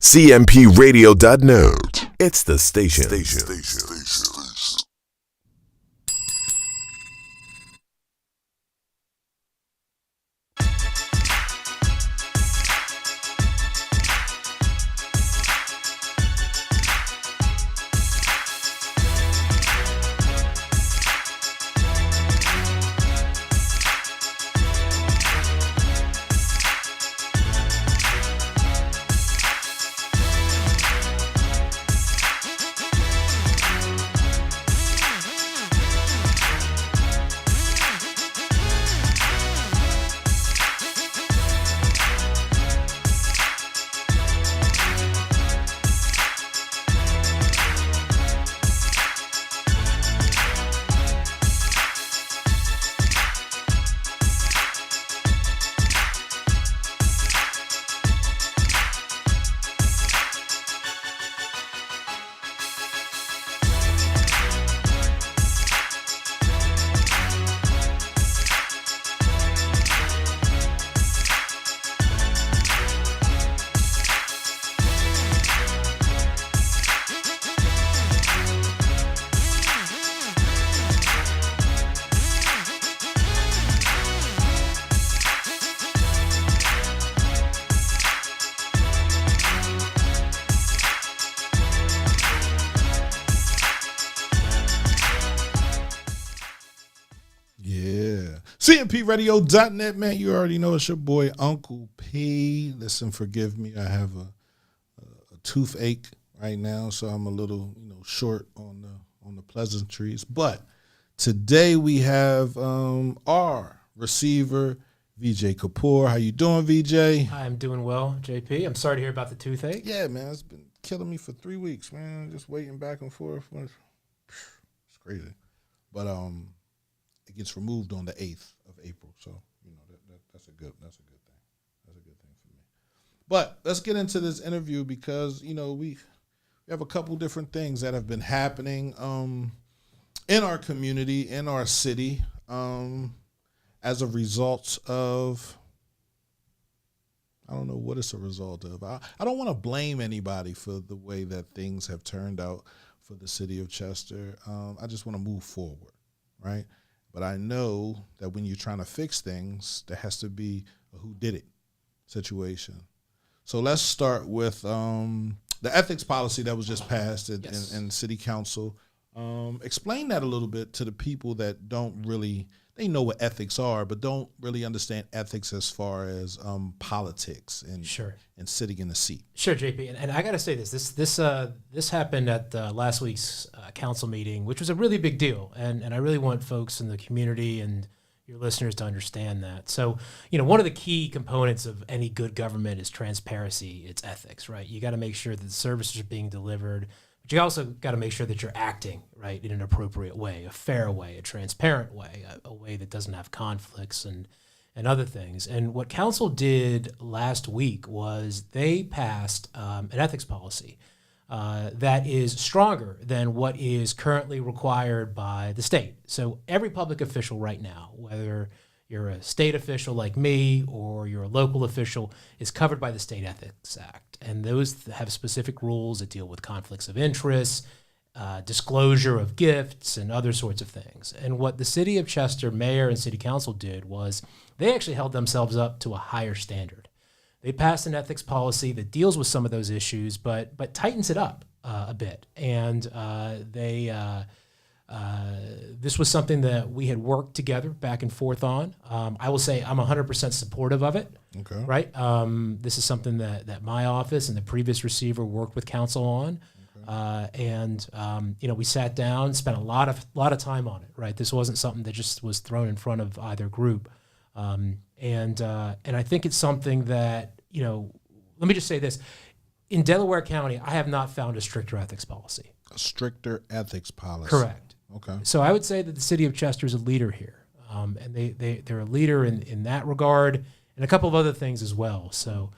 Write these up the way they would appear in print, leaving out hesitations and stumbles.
CMPRadio.net. It's the station. CMPRadio.net, man. You already know it's your boy Uncle P. Listen, forgive me. I have a toothache right now, so I'm a little, short on the pleasantries. But today we have our receiver, Vijay Kapoor. How you doing, Vijay? I'm doing well, JP. I'm sorry to hear about the toothache. Yeah, man. It's been killing me for 3 weeks, man. Just waiting back and forth. It's crazy. But it gets removed on the 8th of April, so that's a good thing. That's a good thing for me. But let's get into this interview because we have a couple different things that have been happening in our community, in our city, as a result of. I don't know what it's a result of. I don't want to blame anybody for the way that things have turned out for the city of Chester. I just want to move forward, right? But I know that when you're trying to fix things, there has to be a who did it situation. So let's start with the ethics policy that was just passed in City Council. Explain that a little bit to the people that they know what ethics are, but don't really understand ethics as far as politics and sitting in the seat. Sure, JP. And I got to say this happened at last week's council meeting, which was a really big deal. And I really want folks in the community and your listeners to understand that. So, one of the key components of any good government is transparency. It's ethics, right? You got to make sure that the services are being delivered, but you also got to make sure that you're acting right in an appropriate way, a fair way, a transparent way, a way that doesn't have conflicts and other things. And what council did last week was they passed an ethics policy that is stronger than what is currently required by the state. So every public official right now, whether you're a state official like me or you're a local official, is covered by the State Ethics Act. And those have specific rules that deal with conflicts of interest, disclosure of gifts, and other sorts of things. And what the city of Chester mayor and city council did was they actually held themselves up to a higher standard. They passed an ethics policy that deals with some of those issues, but tightens it up a bit. And this was something that we had worked together back and forth on. I will say I'm 100% supportive of it. Okay. Right. This is something that my office and the previous receiver worked with council on. Okay. We sat down, spent a lot of time on it. Right. This wasn't something that just was thrown in front of either group. And I think it's something that, let me just say this. In Delaware County, I have not found a stricter ethics policy. A stricter ethics policy. Correct. Okay. So I would say that the city of Chester is a leader here. And they're a leader in that regard and a couple of other things as well. So,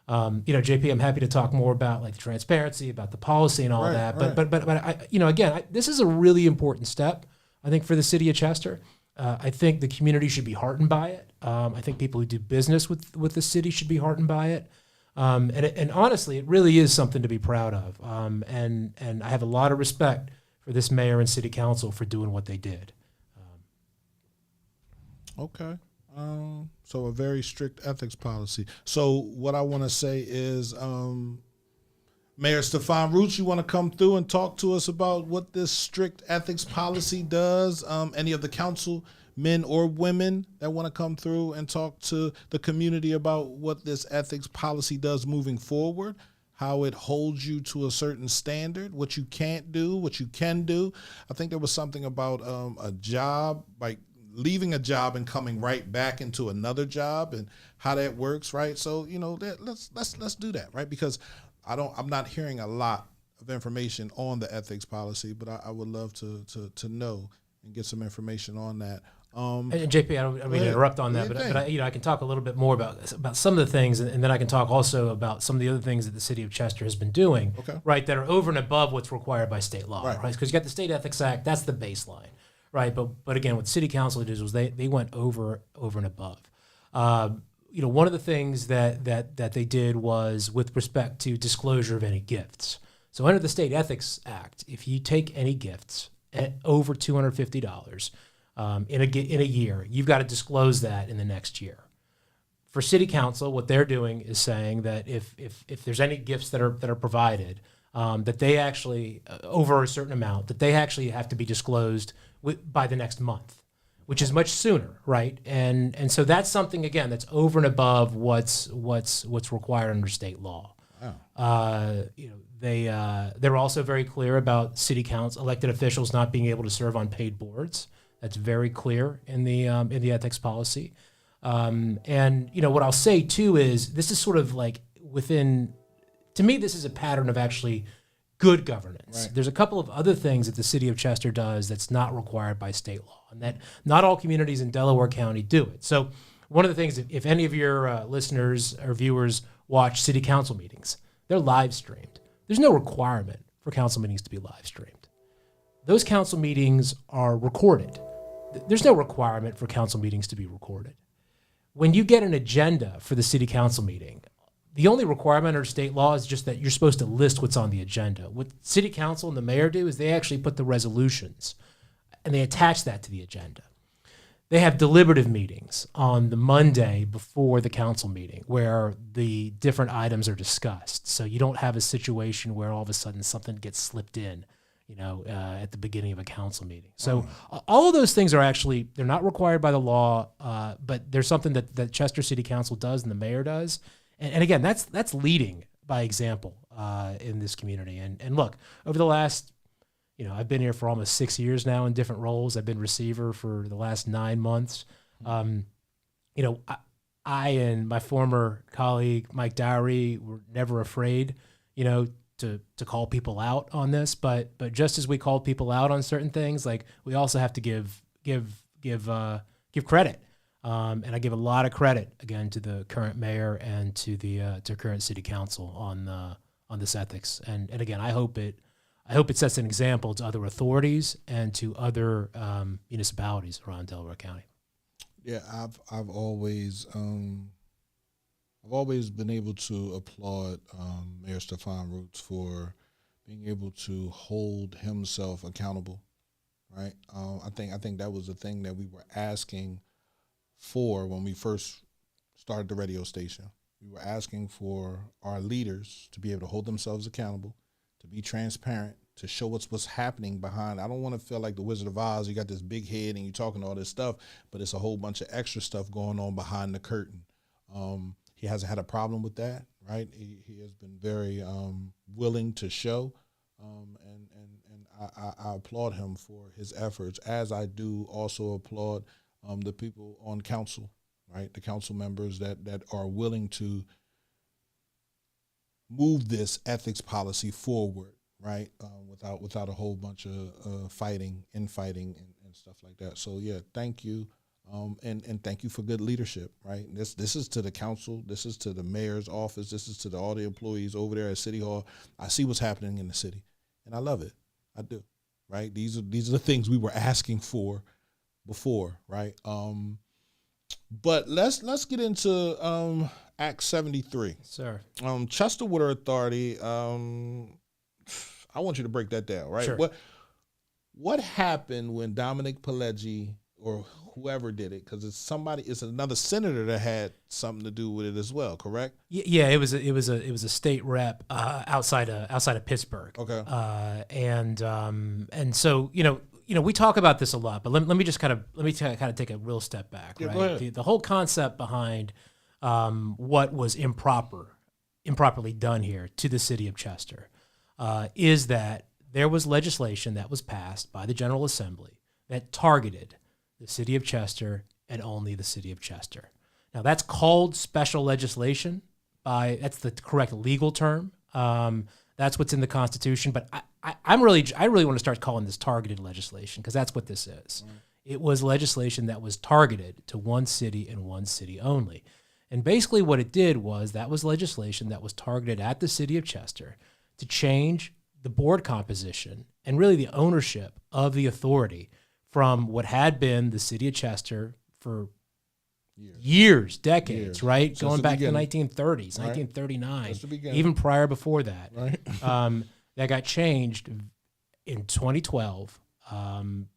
JP, I'm happy to talk more about like the transparency, about the policy and all that. But I, this is a really important step, I think, for the city of Chester. I think the community should be heartened by it. I think people who do business with the city should be heartened by it. And honestly, it really is something to be proud of. And I have a lot of respect for this mayor and city council for doing what they did. Okay. So a very strict ethics policy. So what I want to say is, Mayor Stefan Roots, you want to come through and talk to us about what this strict ethics policy does? Any of the council men or women that want to come through and talk to the community about what this ethics policy does moving forward, how it holds you to a certain standard, what you can't do, what you can do. I think there was something about a job, like leaving a job and coming right back into another job and how that works, right? So, let's do that, right? Because I'm not hearing a lot of information on the ethics policy, but I would love to know and get some information on that. And JP, I don't mean to interrupt on that, but I can talk a little bit more about some of the things, and then I can talk also about some of the other things that the city of Chester has been doing, right, that are over and above what's required by state law, right? Because you got the State Ethics Act, that's the baseline, right? But again, what city council did was they went over and above. One of the things that they did was with respect to disclosure of any gifts. So under the State Ethics Act, if you take any gifts at over $250 in a year, you've got to disclose that in the next year. For city council, what they're doing is saying that if there's any gifts that are provided, that they actually over a certain amount, that they actually have to be disclosed by the next month, which is much sooner, right? And so that's something, again, that's over and above what's required under state law. Wow. They're also very clear about city council elected officials not being able to serve on paid boards. That's very clear in the ethics policy. And what I'll say too is this is sort of like to me, this is a pattern of actually good governance. Right. There's a couple of other things that the city of Chester does that's not required by state law, and that not all communities in Delaware County do it. So one of the things, if any of your listeners or viewers watch city council meetings, they're live streamed. There's no requirement for council meetings to be live streamed. Those council meetings are recorded. There's no requirement for council meetings to be recorded. When you get an agenda for the city council meeting, the only requirement under state law is just that you're supposed to list what's on the agenda. What city council and the mayor do is they actually put the resolutions and they attach that to the agenda. They have deliberative meetings on the Monday before the council meeting where the different items are discussed. So you don't have a situation where all of a sudden something gets slipped in, at the beginning of a council meeting. So all of those things are actually, they're not required by the law, but there's something that Chester City Council does and the mayor does. And again, that's leading by example in this community. And look, over the last, I've been here for almost 6 years now in different roles. I've been receiver for the last 9 months. I and my former colleague, Mike Dowry, were never afraid, to call people out on this. But just as we called people out on certain things, like we also have to give credit. And I give a lot of credit again to the current mayor and to the current city council on this ethics. And again, I hope it sets an example to other authorities and to other municipalities around Delaware County. Yeah, I've always been able to applaud Mayor Stefan Roots for being able to hold himself accountable. Right. I think that was the thing that we were asking for when we first started the radio station. We were asking for our leaders to be able to hold themselves accountable, to be transparent, to show us what's happening behind. I don't want to feel like the Wizard of Oz. You got this big head and you're talking all this stuff, but it's a whole bunch of extra stuff going on behind the curtain. He hasn't had a problem with that, right? He has been very willing to show, and I applaud him for his efforts, as I do also applaud the people on council, right? The council members that are willing to move this ethics policy forward, right? Without a whole bunch of infighting and stuff like that. So yeah, thank you. And thank you for good leadership, right? This is to the council. This is to the mayor's office. This is to all the employees over there at City Hall. I see what's happening in the city, and I love it. I do, right? These are the things we were asking for before, right? But let's get into Act 73. Sir. Chester Water Authority. I want you to break that down, right? Sure. What happened when Dominic Pileggi or whoever did it? Because it's another senator that had something to do with it as well. Correct? Yeah, it was a state rep outside of Pittsburgh. Okay. And so we talk about this a lot, but let me take a real step back. Yeah, right? go ahead. The whole concept behind what was improperly done here to the city of Chester is that there was legislation that was passed by the General Assembly that targeted the city of Chester and only the city of Chester. Now that's called special legislation. That's the correct legal term. That's what's in the Constitution. But I really want to start calling this targeted legislation because that's what this is. Mm. It was legislation that was targeted to one city and one city only. And basically what it did was that was legislation that was targeted at the city of Chester to change the board composition and really the ownership of the authority from what had been the city of Chester for years, decades, right? Since going the back to the beginning. 1930s, Right. 1939, Since the beginning. even prior before that. Right. That got changed in 2012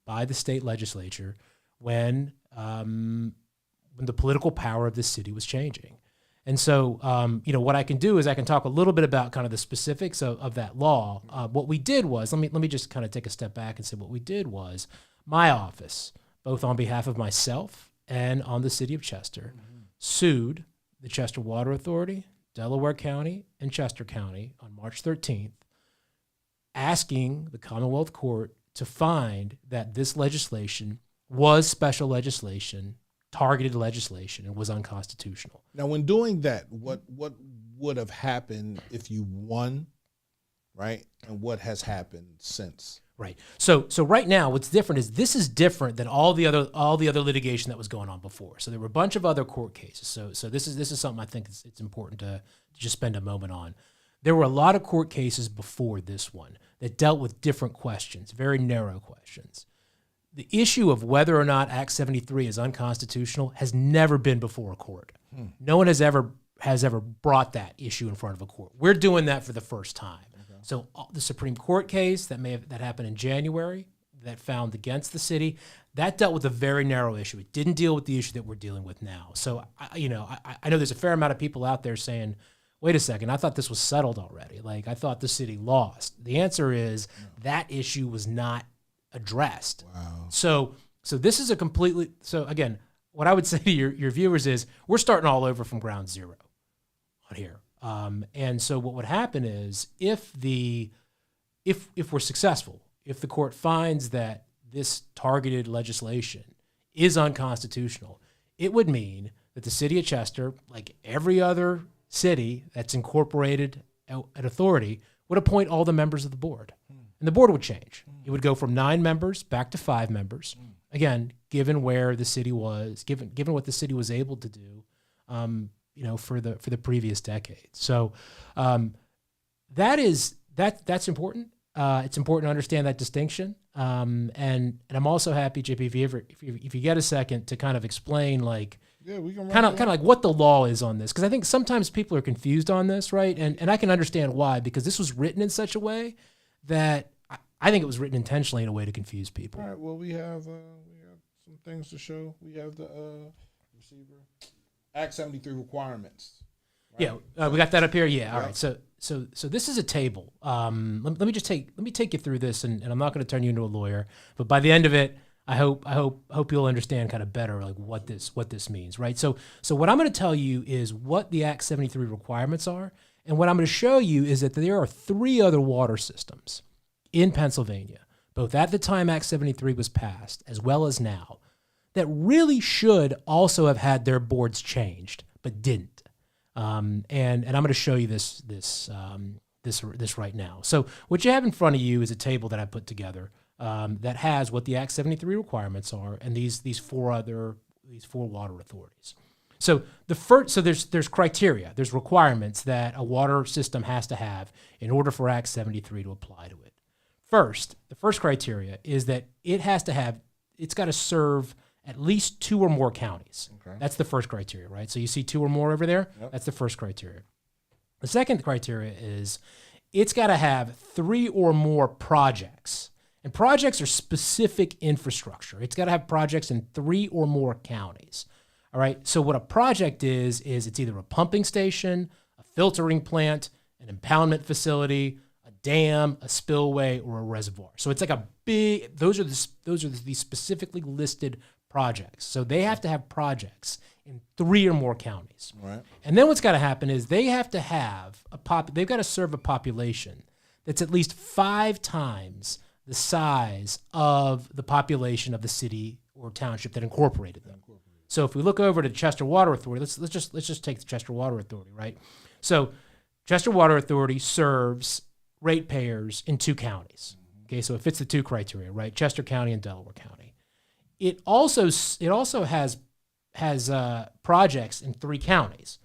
by the state legislature when the political power of the city was changing. And so, what I can do is I can talk a little bit about kind of the specifics of that law. What we did was, let me just kind of take a step back and say what we did was my office, both on behalf of myself and on the city of Chester, sued the Chester Water Authority, Delaware County, and Chester County on March 13th, asking the Commonwealth Court to find that this legislation was special legislation, targeted legislation, and was unconstitutional. Now, when doing that, what would have happened if you won, right? And what has happened since? Right. So right now, what's different is this is different than all the other litigation that was going on before. So there were a bunch of other court cases. So this is something I think it's important to just spend a moment on. There were a lot of court cases before this one that dealt with different questions, very narrow questions. The issue of whether or not Act 73 is unconstitutional has never been before a court. No one has ever brought that issue in front of a court. We're doing that for the first time. Okay. So the Supreme Court case that happened in January that found against the city, that dealt with a very narrow issue. It didn't deal with the issue that we're dealing with now. So I know there's a fair amount of people out there saying, wait a second, I thought this was settled already. Like, I thought the city lost. The answer is that issue was not addressed. Wow. So this is so again, what I would say to your viewers is we're starting all over from ground zero on here. And so what would happen is if we're successful, if the court finds that this targeted legislation is unconstitutional, it would mean that the city of Chester, like every other city that's incorporated at authority, would appoint all the members of the board. And the board would change. It would go from 9 members back to 5 members. Again, given where the city was, given what the city was able to do, for the previous decade. So that's important. It's important to understand that distinction. And I'm also happy, JP, if you get a second to kind of explain We can kind of like what the law is on this, because I think sometimes people are confused on this, right? And I can understand why, because this was written in such a way that I think it was written intentionally in a way to confuse people. All right. Well, we have some things to show. We have the receiver Act 73 requirements. Right? Yeah, we got that up here. Yeah. Yep. All right. So this is a table. Let me take you through this, and I'm not going to turn you into a lawyer, but by the end of it, I hope you'll understand kind of better like what this means, right? So what I'm going to tell you is what the Act 73 requirements are, and what I'm going to show you is that there are 3 other water systems in Pennsylvania, both at the time Act 73 was passed as well as now, that really should also have had their boards changed, but didn't. And I'm going to show you this right now. So what you have in front of you is a table that I put together that has what the Act 73 requirements are and these 4 water authorities. So there's criteria, there's requirements that a water system has to have in order for Act 73 to apply to it. The first criteria is that it's got to serve at least 2 or more counties. Okay. That's the first criteria, right? So you see 2 or more over there? Yep. That's the first criteria. The second criteria is it's got to have 3 or more projects. And projects are specific infrastructure. It's got to have projects in 3 or more counties. All right. So what a project is it's either a pumping station, a filtering plant, an impoundment facility, a dam, a spillway, or a reservoir. So it's like a big. Those are the specifically listed projects. So they have to have projects in 3 or more counties. Right. And then what's got to happen is they have to have they've got to serve a population that's at least 5 times the size of the population of the city or township that incorporated them. So if we look over to Chester Water Authority, let's just take the Chester Water Authority, right? So Chester Water Authority serves ratepayers in 2 counties. Okay, so it fits the 2 criteria, right? Chester County and Delaware County. It also has projects in 3 counties.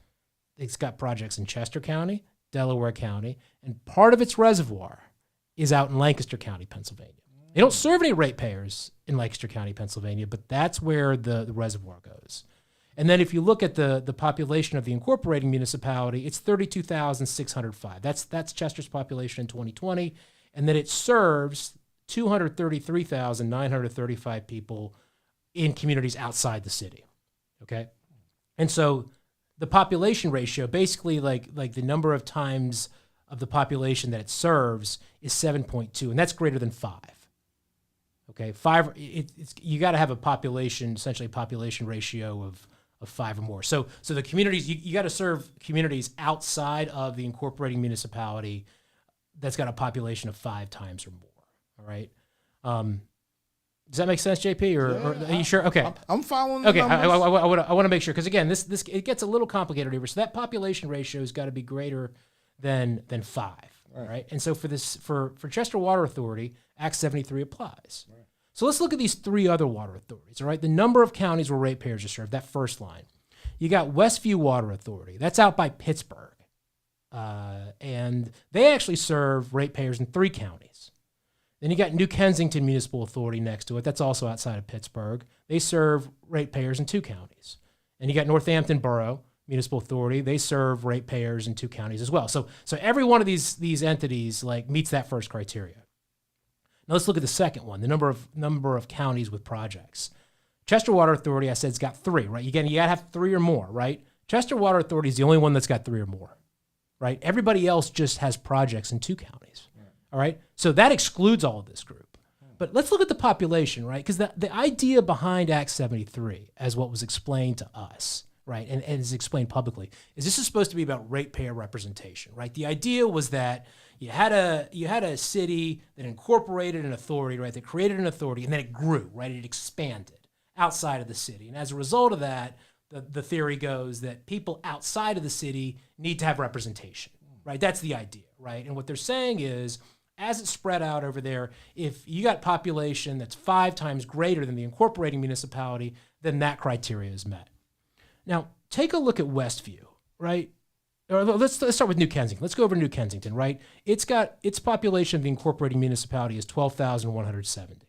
It's got projects in Chester County, Delaware County, and part of its reservoir is out in Lancaster County, Pennsylvania. They don't serve any ratepayers in Lancaster County, Pennsylvania, but that's where the reservoir goes. And then if you look at the population of the incorporating municipality, it's 32,605. That's Chester's population in 2020. And then it serves 233,935 people in communities outside the city. Okay? And so the population ratio, basically like the number of times of the population that it serves is 7.2, and that's greater than 5. Okay, 5. You got to have a population ratio of 5 or more. So the communities you got to serve communities outside of the incorporating municipality that's got a population of 5 times or more. All right. Does that make sense, JP? Or are you sure? Okay, I'm following. Okay, I want to make sure because again, this it gets a little complicated here. So that population ratio has got to be greater than 5. Right. And so for Chester Water Authority, Act 73 applies. Right. So let's look at these 3 other water authorities. All right, the number of counties where ratepayers are served. That first line, you got Westview Water Authority. That's out by Pittsburgh, and they actually serve ratepayers in 3 counties. Then you got New Kensington Municipal Authority next to it. That's also outside of Pittsburgh. They serve ratepayers in 2 counties. And you got Northampton Borough Municipal Authority. They serve ratepayers in 2 counties as well. So every one of these entities meets that first criteria. Now let's look at the second one, the number of counties with projects. Chester Water Authority, I said, it's got 3, right? Again, you got to have 3 or more, right? Chester Water Authority is the only one that's got 3 or more, right? Everybody else just has projects in 2 counties, all right? So that excludes all of this group. But let's look at the population, right? Because the idea behind Act 73, as what was explained to us, right, and is explained publicly, is this is supposed to be about ratepayer representation, right? The idea was that you had a city that incorporated an authority, right, that created an authority, and then it grew, right? It expanded outside of the city. And as a result of that, the theory goes that people outside of the city need to have representation, right? That's the idea, right? And what they're saying is, as it's spread out over there, if you got population that's 5 times greater than the incorporating municipality, then that criteria is met. Now, take a look at Westview, right? Or let's start with New Kensington. Let's go over to New Kensington, right? It's got its population of the incorporating municipality is 12,170,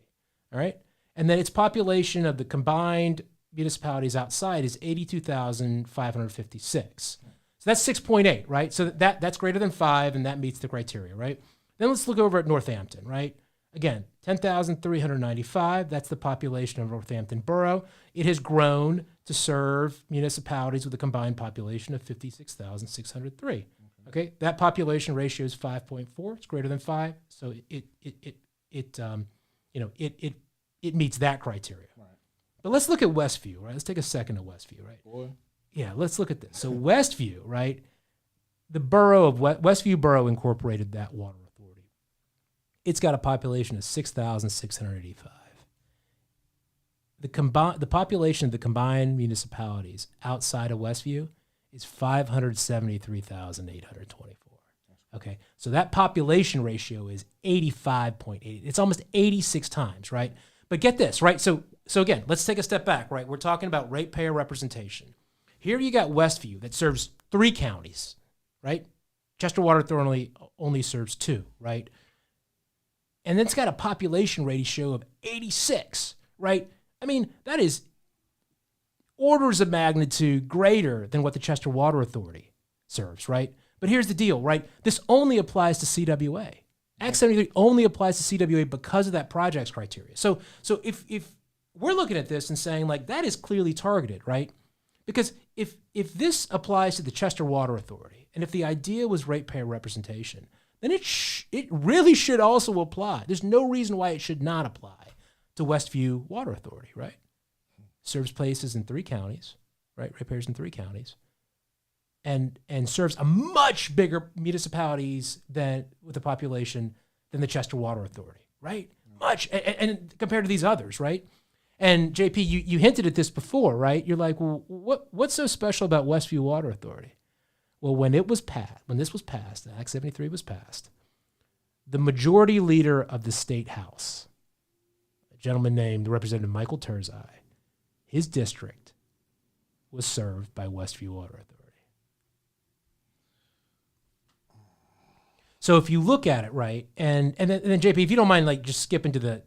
all right? And then its population of the combined municipalities outside is 82,556. So that's 6.8, right? So that's greater than 5, and that meets the criteria, right? Then let's look over at Northampton, right? Again, 10,395. That's the population of Northampton Borough. It has grown to serve municipalities with a combined population of 56,603. Okay, that population ratio is 5.4. It's greater than 5, so it meets that criteria. Right. But let's look at Westview, right? Let's take a second at Westview, right? Boy. Yeah, let's look at this. So Westview, right? The borough of Westview Borough incorporated that water authority. It's got a population of 6,685. The population of the combined municipalities outside of Westview is 573,824. Okay, so that population ratio is 85.8. It's almost 86 times, right? But get this, right? So again, let's take a step back, right? We're talking about ratepayer representation. Here you got Westview that serves 3 counties, right? Chester Water Authority only serves 2, right? And then it's got a population ratio of 86, right? I mean, that is orders of magnitude greater than what the Chester Water Authority serves, right? But here's the deal, right? This only applies to CWA. Act 73 only applies to CWA because of that projects criteria. So if we're looking at this and saying like that is clearly targeted, right? Because if this applies to the Chester Water Authority, and if the idea was ratepayer representation, then it really should also apply. There's no reason why it should not apply to Westview Water Authority, right? Serves places in 3 counties, right? Ratepayers in 3 counties. And serves a much bigger municipalities with a population than the Chester Water Authority, right? Much, and compared to these others, right? And JP, you hinted at this before, right? You're like, well, what's so special about Westview Water Authority? Well, when this was passed, Act 73 was passed, the majority leader of the state house, a gentleman named Representative Michael Turzai, his district was served by Westview Water Authority. So if you look at it, right, and then JP, if you don't mind, like just skipping to the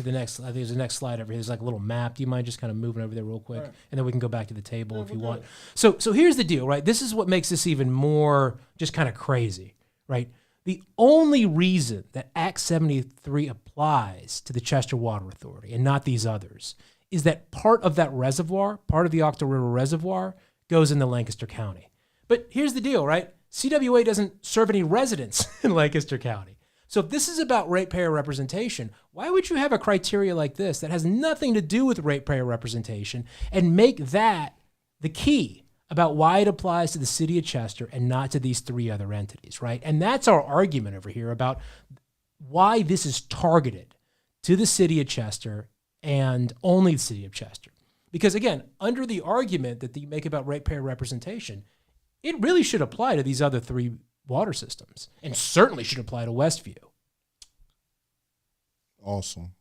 next, I think there's the next slide over here. There's like a little map. Do you mind just kind of moving over there real quick, right, and then we can go back to the table if you want. So here's the deal, right? This is what makes this even more just kind of crazy, right? The only reason that Act 73 applies to the Chester Water Authority and not these others is that part of that reservoir, part of the Octo River Reservoir, goes into Lancaster County. But here's the deal, right? CWA doesn't serve any residents in Lancaster County. So if this is about ratepayer representation, why would you have a criteria like this that has nothing to do with ratepayer representation and make that the key about why it applies to the city of Chester and not to these 3 other entities, right? And that's our argument over here about why this is targeted to the city of Chester and only the city of Chester. Because again, under the argument that you make about ratepayer representation, it really should apply to these other 3 water systems and certainly should apply to Westview. Awesome.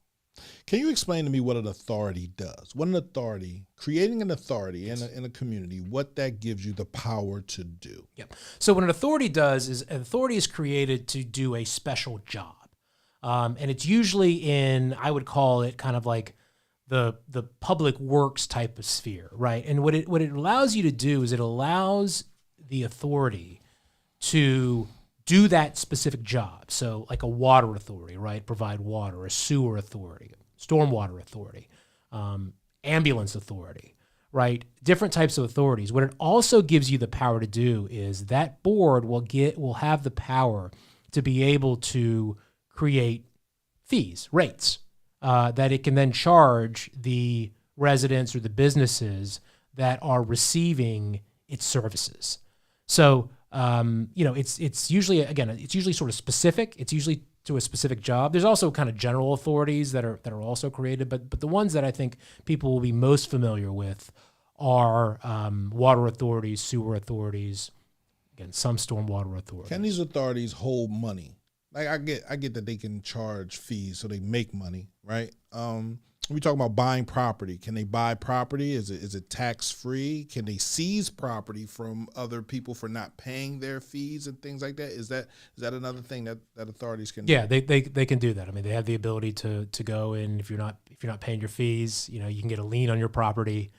Can you explain to me what an authority does? What an authority, creating an authority in a community, what that gives you the power to do? Yep. So what an authority does is an authority is created to do a special job. And it's usually in, I would call it kind of like the public works type of sphere, right? And what it allows you to do is it allows the authority to do that specific job. So like a water authority, right? Provide water, a sewer authority, stormwater authority, ambulance authority, right? Different types of authorities. What it also gives you the power to do is that board will have the power to be able to create fees, rates, that it can then charge the residents or the businesses that are receiving its services. So, it's usually, again, it's usually sort of specific. It's usually to a specific job. There's also kind of general authorities that are also created, but the ones that I think people will be most familiar with are water authorities, sewer authorities, again, some stormwater authorities. Can these authorities hold money? Like I get that they can charge fees so they make money, right? When we talk about buying property, can they buy property? Is it tax free? Can they seize property from other people for not paying their fees and things like that? Is that another thing that authorities can do? Yeah, they can do that. I mean, they have the ability to go in if you're not paying your fees, you can get a lien on your property,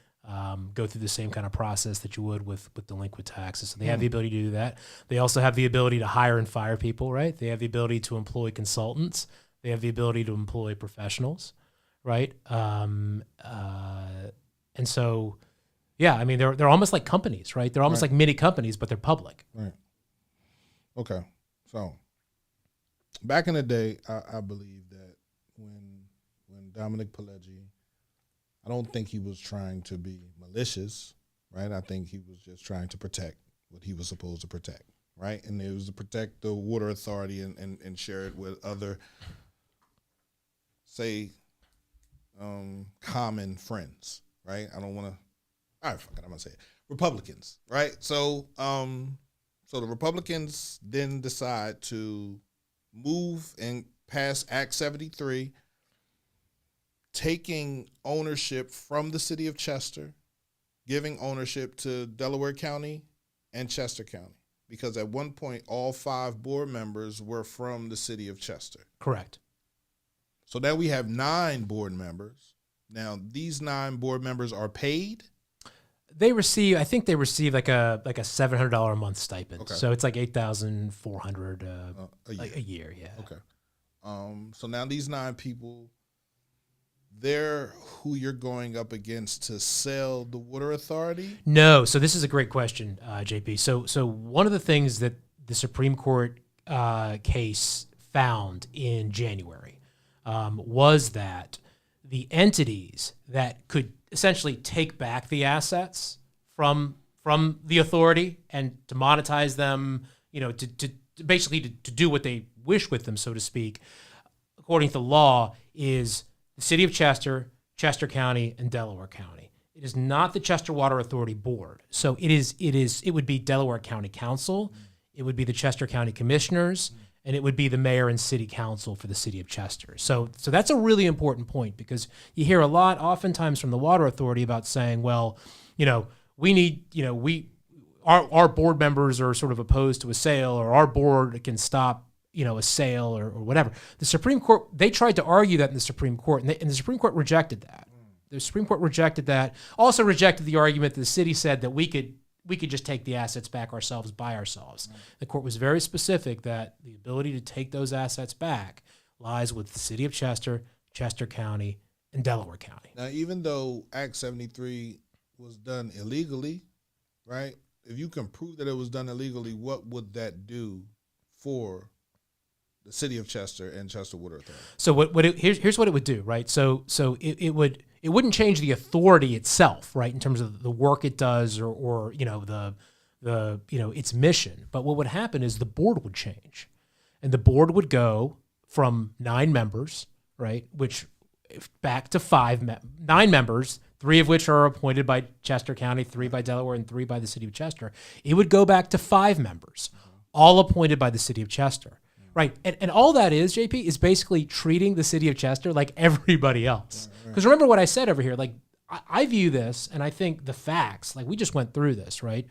go through the same kind of process that you would with delinquent taxes. So they have the ability to do that. They also have the ability to hire and fire people, right? They have the ability to employ consultants. They have the ability to employ professionals. Right. And so, yeah, I mean, they're almost like companies, right? They're almost like mini companies, but they're public. Right. Okay. So back in the day, I believe that when Dominic Pileggi, I don't think he was trying to be malicious, right? I think he was just trying to protect what he was supposed to protect, right? And it was to protect the water authority and share it with other, say, common friends, right? I don't want to. All right, fuck it, I'm gonna say it. Republicans, right? So the Republicans then decide to move and pass Act 73, taking ownership from the city of Chester, giving ownership to Delaware County and Chester County, because at one point all 5 board members were from the city of Chester. Correct. So now we have 9 board members Now, these 9 board members are paid. I think they receive like a $700 a month stipend. Okay. So it's like $8,400 a year. Yeah. Okay. So now these 9 people, they're who you're going up against to sell the water authority? No. So this is a great question, JP. So one of the things that the Supreme Court case found in January was that the entities that could essentially take back the assets from the authority and to monetize them, to basically to do what they wish with them, so to speak, according to law, is the city of Chester, Chester County, and Delaware County. It is not the Chester Water Authority Board. So it would be Delaware County Council, it would be the Chester County Commissioners, and it would be the mayor and city council for the city of Chester. So that's a really important point, because you hear a lot oftentimes from the water authority about saying, well, we need, our board members are sort of opposed to a sale, or our board can stop, a sale or whatever. The Supreme Court, they tried to argue that in the Supreme Court, and the Supreme Court rejected that. The Supreme Court rejected that. Also rejected the argument that the city said that we could just take the assets back ourselves by ourselves. Right. The court was very specific that the ability to take those assets back lies with the city of Chester, Chester County, and Delaware County. Now, even though Act 73 was done illegally, right? If you can prove that it was done illegally, what would that do for the city of Chester and Chester Water Authority? So here's what it would do, right? So it wouldn't change the authority itself, right, in terms of the work it does or its mission. But what would happen is the board would change, and the board would go from 9 members, right, which back to 9 members, 3 of which are appointed by Chester County, 3 by Delaware, and 3 by the city of Chester. It would go back to 5 members, all appointed by the city of Chester. Right. And all that is, JP, is basically treating the city of Chester like everybody else. Because remember what I said over here, like I view this, and I think the facts, like we just went through this, right?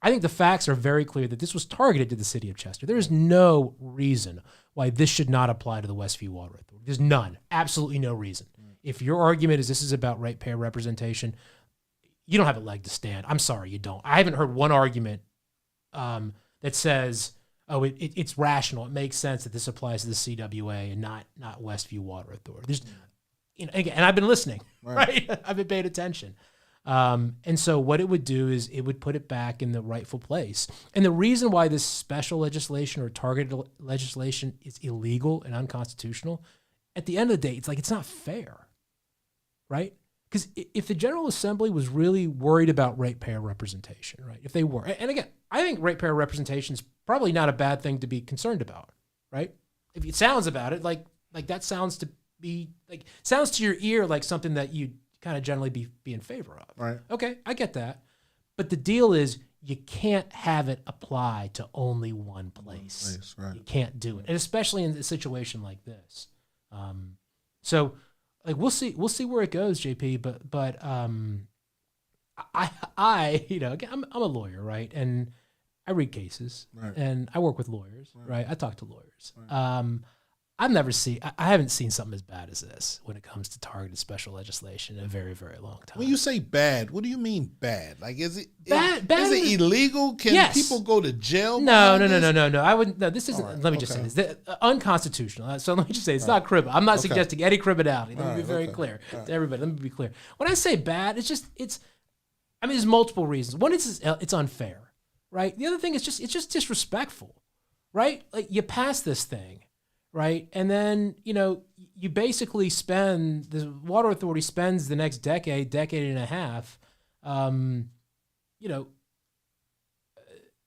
I think the facts are very clear that this was targeted to the city of Chester. There is no reason why this should not apply to the Westview Water Authority. There's none, absolutely no reason. If your argument is this is about ratepayer representation, you don't have a leg to stand. I'm sorry, you don't. I haven't heard one argument that says, oh, it's rational. It makes sense that this applies to the CWA and not Westview Water Authority. There's, and I've been listening, right? I've been paying attention. And so what it would do is it would put it back in the rightful place. And the reason why this special legislation or targeted legislation is illegal and unconstitutional, at the end of the day, it's not fair, right? Because if the General Assembly was really worried about ratepayer representation, right? If they were, and again, I think ratepayer representation is probably not a bad thing to be concerned about, right? If it sounds about it, like that sounds to your ear like something that you'd kind of generally be in favor of. Right. Okay, I get that. But the deal is you can't have it apply to only one place. Right. You can't do it. And especially in a situation like this. So like we'll see where it goes, JP, but I again, I'm a lawyer, right? And I read cases, right, and I work with lawyers, right? I talk to lawyers. Right. I haven't seen something as bad as this when it comes to targeted special legislation in a very, very long time. When you say bad, what do you mean bad? Like, is it bad? Is it illegal? Can people go to jail? No. I wouldn't. No, this isn't. Right, let me just say this: unconstitutional. So let me just say it's not criminal. I'm not suggesting any criminality. Let me be very clear to everybody. Let me be clear. When I say bad, there's multiple reasons. One is it's unfair, right? The other thing is it's just disrespectful, right? Like you pass this thing. Right. And then, you basically the Water Authority spends the next decade and a half,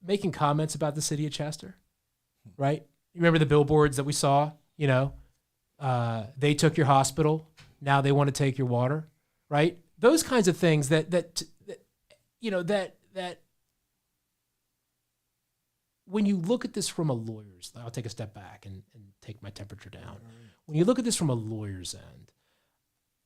making comments about the city of Chester. Right. You remember the billboards that we saw, they took your hospital. Now they want to take your water. Right. Those kinds of things that when you look at this from a lawyer's, I'll take a step back and take my temperature down. When you look at this from a lawyer's end,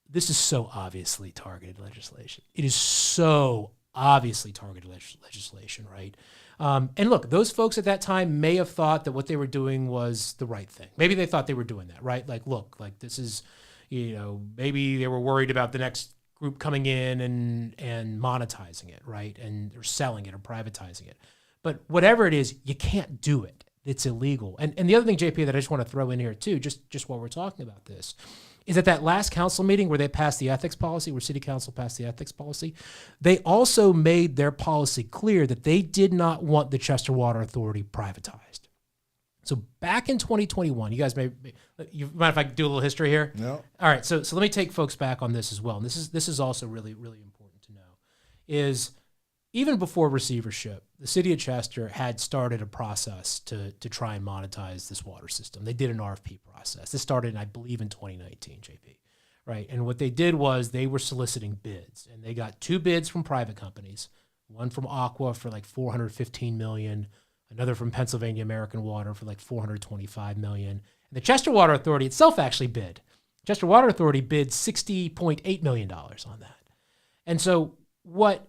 this is so obviously targeted legislation. It is so obviously targeted legislation, right? And look, those folks at that time may have thought that what they were doing was the right thing. Maybe they thought they were doing that, right? Like, look, like this is, maybe they were worried about the next group coming in and monetizing it, right? Or selling it or privatizing it. But whatever it is, you can't do it. It's illegal. And the other thing, JP, that I just want to throw in here too, just while we're talking about this, is that last council meeting where they passed the ethics policy, where city council passed the ethics policy, they also made their policy clear that they did not want the Chester Water Authority privatized. So back in 2021, you guys you mind if I do a little history here? No. All right. So let me take folks back on this as well. And this is also really, really important to know, is even before receivership, the city of Chester had started a process to try and monetize this water system. They did an RFP process. This started, I believe, in 2019, JP, right? And what they did was they were soliciting bids, and they got 2 bids from private companies, one from Aqua for like $415 million, another from Pennsylvania American Water for like $425 million. And the Chester Water Authority itself actually bid. Chester Water Authority bid $60.8 million on that. And so what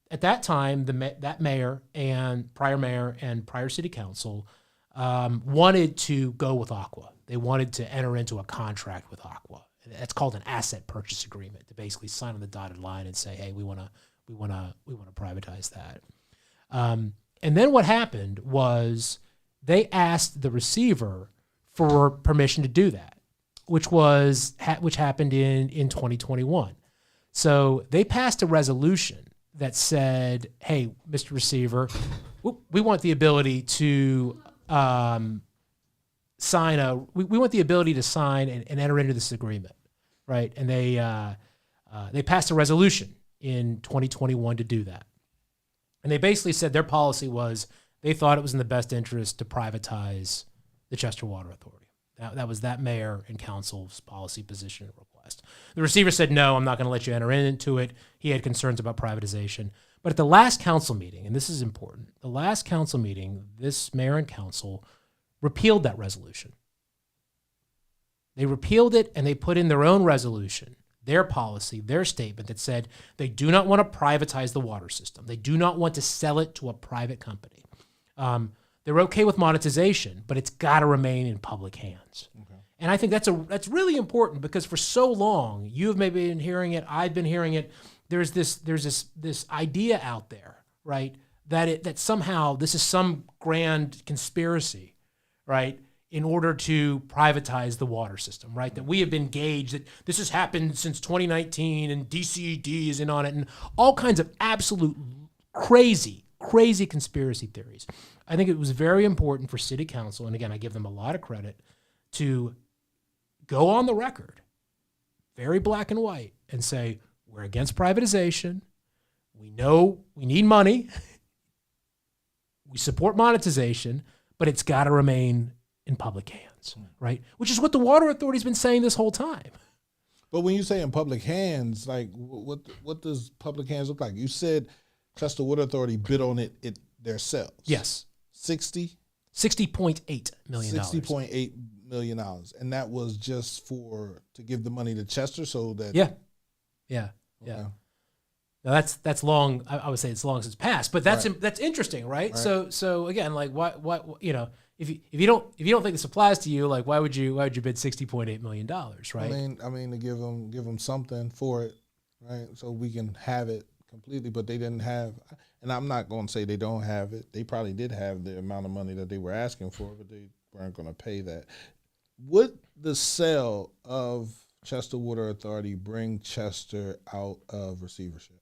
at that time, that mayor and prior city council wanted to go with Aqua. They wanted to enter into a contract with Aqua. That's called an asset purchase agreement, to basically sign on the dotted line and say, hey, we want to privatize that. And then what happened was they asked the receiver for permission to do that, which happened in 2021. So they passed a resolution that said, hey, Mr. Receiver, we want the ability to sign and enter into this agreement, right? And they passed a resolution in 2021 to do that. And they basically said their policy was they thought it was in the best interest to privatize the Chester Water Authority. That was that mayor and council's policy position and request. The receiver said, no, I'm not going to let you enter into it. He had concerns about privatization. But at the last council meeting, and this is important, the last council meeting, this mayor and council repealed that resolution. They repealed it, and they put in their own resolution, their policy, their statement that said they do not want to privatize the water system. They do not want to sell it to a private company. They're okay with monetization, but it's got to remain in public hands. Okay. And I think that's really important, because for so long, you've maybe been hearing it, I've been hearing it. There's this idea out there, right, that somehow this is some grand conspiracy, right, in order to privatize the water system, right? That we have been gauged, that this has happened since 2019 and DCED is in on it, and all kinds of absolute crazy conspiracy theories. I think it was very important for city council, and again, I give them a lot of credit, to go on the record, very black and white, and say, we're against privatization. We know we need money. We support monetization, but it's got to remain in public hands, right? Which is what the Water Authority's been saying this whole time. But when you say in public hands, like what does public hands look like? You said Chester Water Authority bid on it themselves. Yes. $60.8 million. $60.8 million. And that was just to give the money to Chester so that... Yeah. Okay. Now that's long. I would say it's long since passed, but that's interesting, right? Right. So again, like what if you don't think this applies to you, like why would you bid $60.8 million, right? I mean to give them something for it, right? So we can have it completely, but they didn't have, and I'm not going to say they don't have it. They probably did have the amount of money that they were asking for, but they weren't going to pay that. Would the sale of Chester Water Authority bring Chester out of receivership?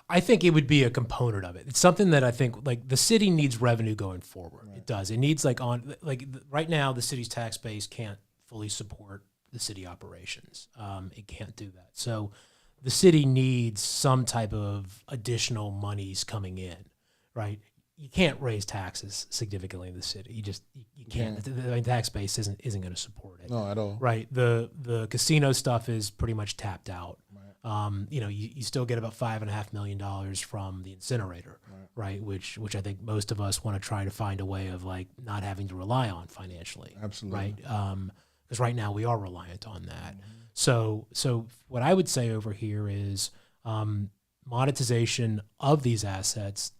I think it would be a component of it. It's something that I think like the city needs revenue going forward. Right. It does. It needs right now the city's tax base can't fully support the city operations. It can't do that. So the city needs some type of additional monies coming in, right? You can't raise taxes significantly in the city. You can't. The tax base isn't going to support it. No, at all. Right. The casino stuff is pretty much tapped out. Right. You still get about $5.5 million from the incinerator, right? Which I think most of us want to try to find a way of like not having to rely on financially. Absolutely. Right. Because right now we are reliant on that. Mm-hmm. So what I would say over here is monetization of these assets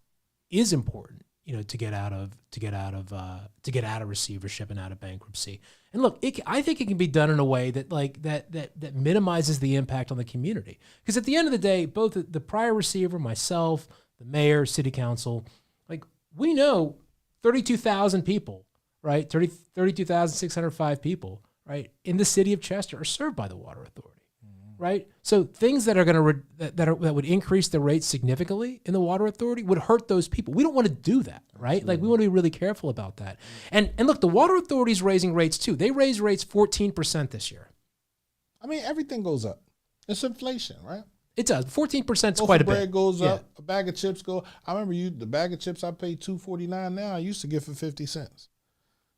is important. to get out of receivership and out of bankruptcy. And look, I think it can be done in a way that that minimizes the impact on the community. Because at the end of the day, both the prior receiver, myself, the mayor, city council, like we know 32,000 people, right? 32,605 people, right, in the city of Chester are served by the Water Authority. Right, so things that are going to that would increase the rates significantly in the Water Authority would hurt those people. We don't want to do that, right? Absolutely. Like we want to be really careful about that. And look, the Water Authority is raising rates too. They raised rates 14% this year. I mean, everything goes up. It's inflation, right? It does. 14% is quite a bit. Bread goes up. A bag of chips go. I remember the bag of chips I paid $2.49 now. I used to get for 50 cents,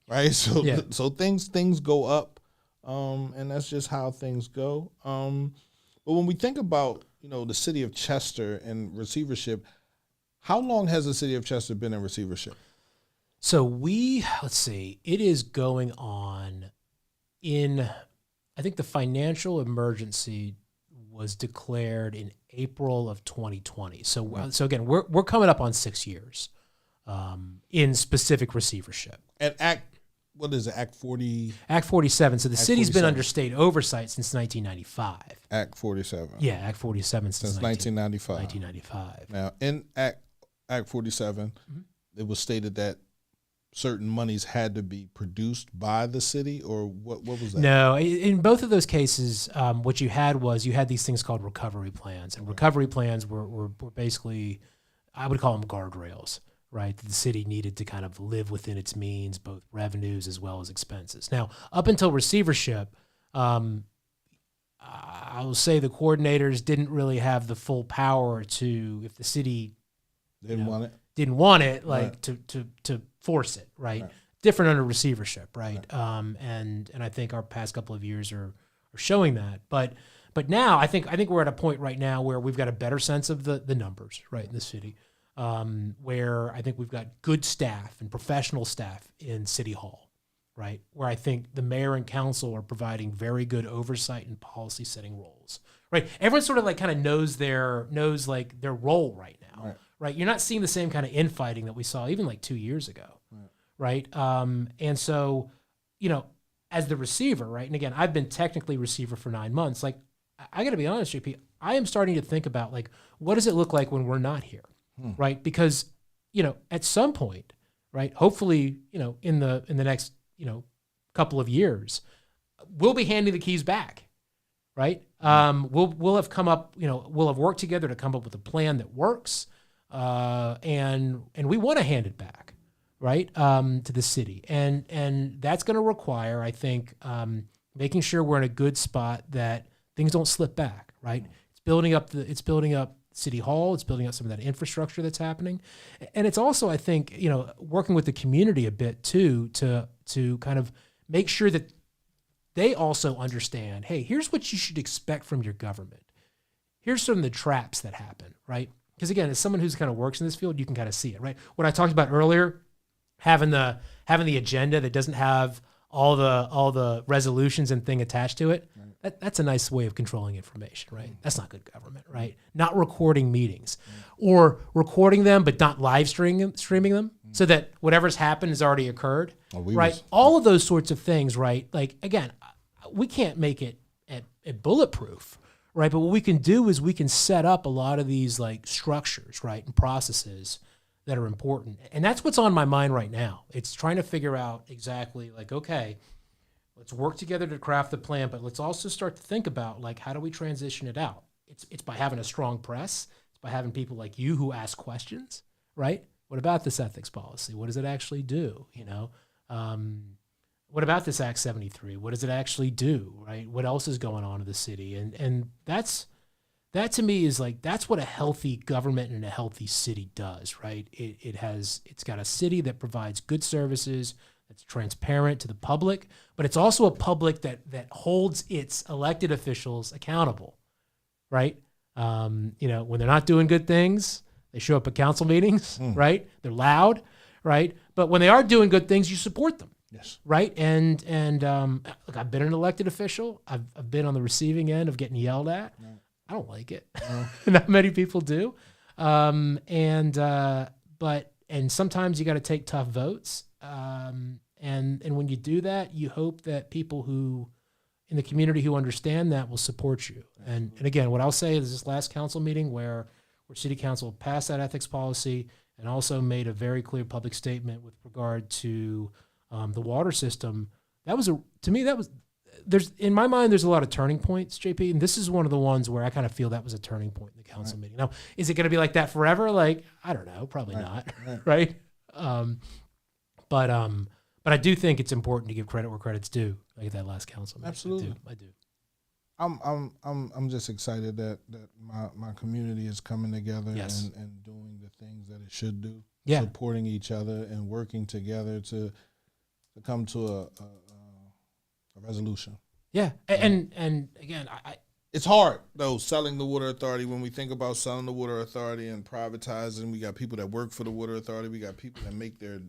right? So so things go up. And that's just how things go. But when we think about, the city of Chester and receivership, how long has the city of Chester been in receivership? So let's see, it is going on I think the financial emergency was declared in April of 2020. So again, we're coming up on 6 years in specific receivership. And what is it, Act 40? Act 47. So the city's been under state oversight since 1995. Act 47. Yeah, Act 47 since 1995. 1995. Now, in Act 47, it was stated that certain monies had to be produced by the city, or what was that? No, in both of those cases, what you had these things called recovery plans. And recovery plans were basically, I would call them guardrails. Right, the city needed to kind of live within its means, both revenues as well as expenses. Now, up until receivership, I will say the coordinators didn't really have the full power to, if the city didn't want it, like to force it. Right, different under receivership. Right, and I think our past couple of years are showing that. But now I think we're at a point right now where we've got a better sense of the numbers, right, in the city. Where I think we've got good staff and professional staff in City Hall, right? Where I think the mayor and council are providing very good oversight and policy setting roles, right? Everyone sort of like kind of knows their role right now, right? You're not seeing the same kind of infighting that we saw even like 2 years ago, right? And so, as the receiver, right? And again, I've been technically receiver for 9 months. Like, I got to be honest, JP, I am starting to think about like, what does it look like when we're not here? Right, because at some point, right, hopefully, in the next couple of years, we'll be handing the keys back, right? We'll have come up, we'll have worked together to come up with a plan that works, and we want to hand it back, right, to the city, and that's going to require, I think, making sure we're in a good spot that things don't slip back, right? It's building up City Hall, it's building up some of that infrastructure that's happening. And it's also, I think, working with the community a bit too, to kind of make sure that they also understand, hey, here's what you should expect from your government. Here's some of the traps that happen, right? Because again, as someone who's kind of works in this field, you can kind of see it, right? What I talked about earlier, having the agenda that doesn't have all the resolutions and thing attached to it, that's a nice way of controlling information, right? That's not good government, right? Not recording meetings or recording them but not live streaming them so that whatever's happened has already occurred, right? All of those sorts of things, right? Like, again, we can't make it at bulletproof, right? But what we can do is we can set up a lot of these like structures, right, and processes that are important. And that's what's on my mind right now. It's trying to figure out exactly like, okay, let's work together to craft the plan, but let's also start to think about like, how do we transition it out? It's by having a strong press. It's by having people like you who ask questions, right? What about this ethics policy? What does it actually do? What about this Act 73? What does it actually do, right? What else is going on in the city? And that to me is like, that's what a healthy government and a healthy city does, right? It's got a city that provides good services, that's transparent to the public, but it's also a public that holds its elected officials accountable, right? When they're not doing good things, they show up at council meetings, right? They're loud, right? But when they are doing good things, you support them. Yes. Right. And look, I've been an elected official. I've been on the receiving end of getting yelled at. Right. I don't like it. Not many people do. But And sometimes you got to take tough votes. And when you do that, you hope that people who in the community who understand that will support you. And again, what I'll say is this last council meeting where city council passed that ethics policy and also made a very clear public statement with regard to the water system. In my mind, there's a lot of turning points, JP, and this is one of the ones where I kind of feel that was a turning point in the council meeting. Now, is it going to be like that forever? Like, I don't know, probably not, right? But I do think it's important to give credit where credit's due, like at that last council meeting. Absolutely, I do. I'm just excited that my community is coming together Yes. and doing the things that it should do. Yeah. Supporting each other and working together to come to a resolution. Yeah, and again, It's hard though selling the water authority. When we think about selling the water authority and privatizing, we got people that work for the water authority. We got people that make their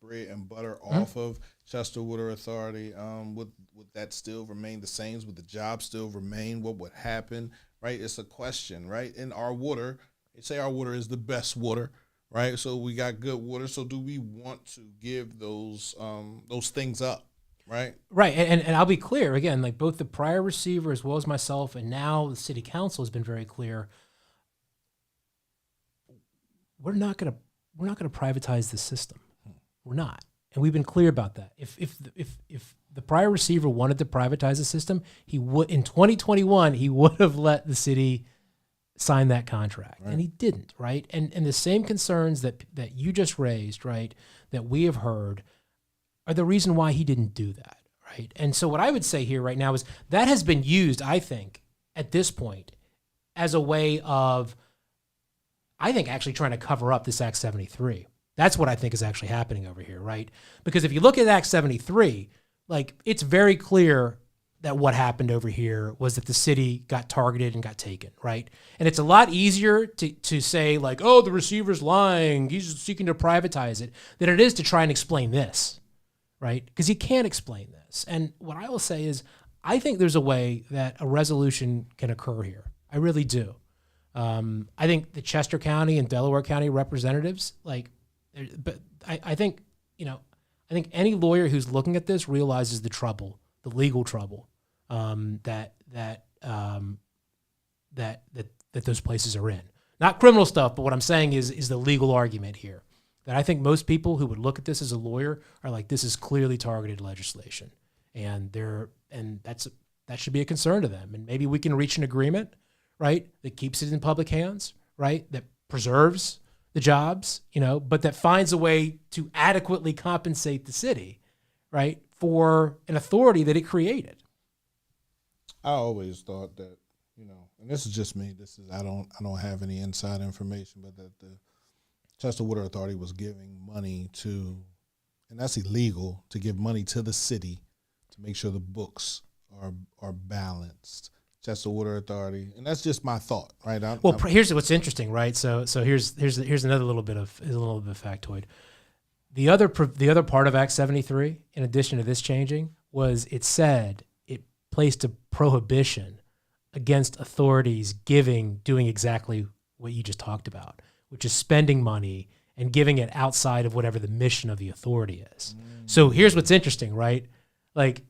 bread and butter off of Chester Water Authority. Would that still remain the same? Would the job still remain? What would happen? Right? It's a question, right? In our water, they say our water is the best water, right? So we got good water. So do we want to give those things up? Right. Right. And I'll be clear again, like both the prior receiver as well as myself, and now the city council has been very clear. We're not going to privatize the system. We're not. And we've been clear about that. If the prior receiver wanted to privatize the system, he would, in 2021, he would have let the city sign that contract. Right. And he didn't. Right. And the same concerns that you just raised, right, that we have heard are the reason why he didn't do that, right? And so what I would say here right now is that has been used, I think, at this point as a way of, I think, actually trying to cover up this Act 73. That's what I think is actually happening over here, right? Because if you look at Act 73, like it's very clear that what happened over here was that the city got targeted and got taken, right? And it's a lot easier to say like, oh, the receiver's lying, he's seeking to privatize it, than it is to try and explain this. Right? Because you can't explain this. And what I will say is, I think there's a way that a resolution can occur here. I really do. I think the Chester County and Delaware County representatives, but I think any lawyer who's looking at this realizes the trouble, the legal trouble that those places are in. Not criminal stuff, but what I'm saying is the legal argument here. That I think most people who would look at this as a lawyer are like, this is clearly targeted legislation, and that should be a concern to them. And maybe we can reach an agreement, right, that keeps it in public hands, right, that preserves the jobs, but that finds a way to adequately compensate the city, right, for an authority that it created. I always thought that, and this is just me. I don't have any inside information, but that the Chester Water Authority was giving money to, and that's illegal, to give money to the city to make sure the books are balanced. Chester Water Authority, and that's just my thought, right? Here's what's interesting, right? So here's another little bit of factoid. The other part of Act 73, in addition to this changing, was it placed a prohibition against authorities doing exactly what you just talked about, which is spending money and giving it outside of whatever the mission of the authority is. So here's what's interesting, right? Like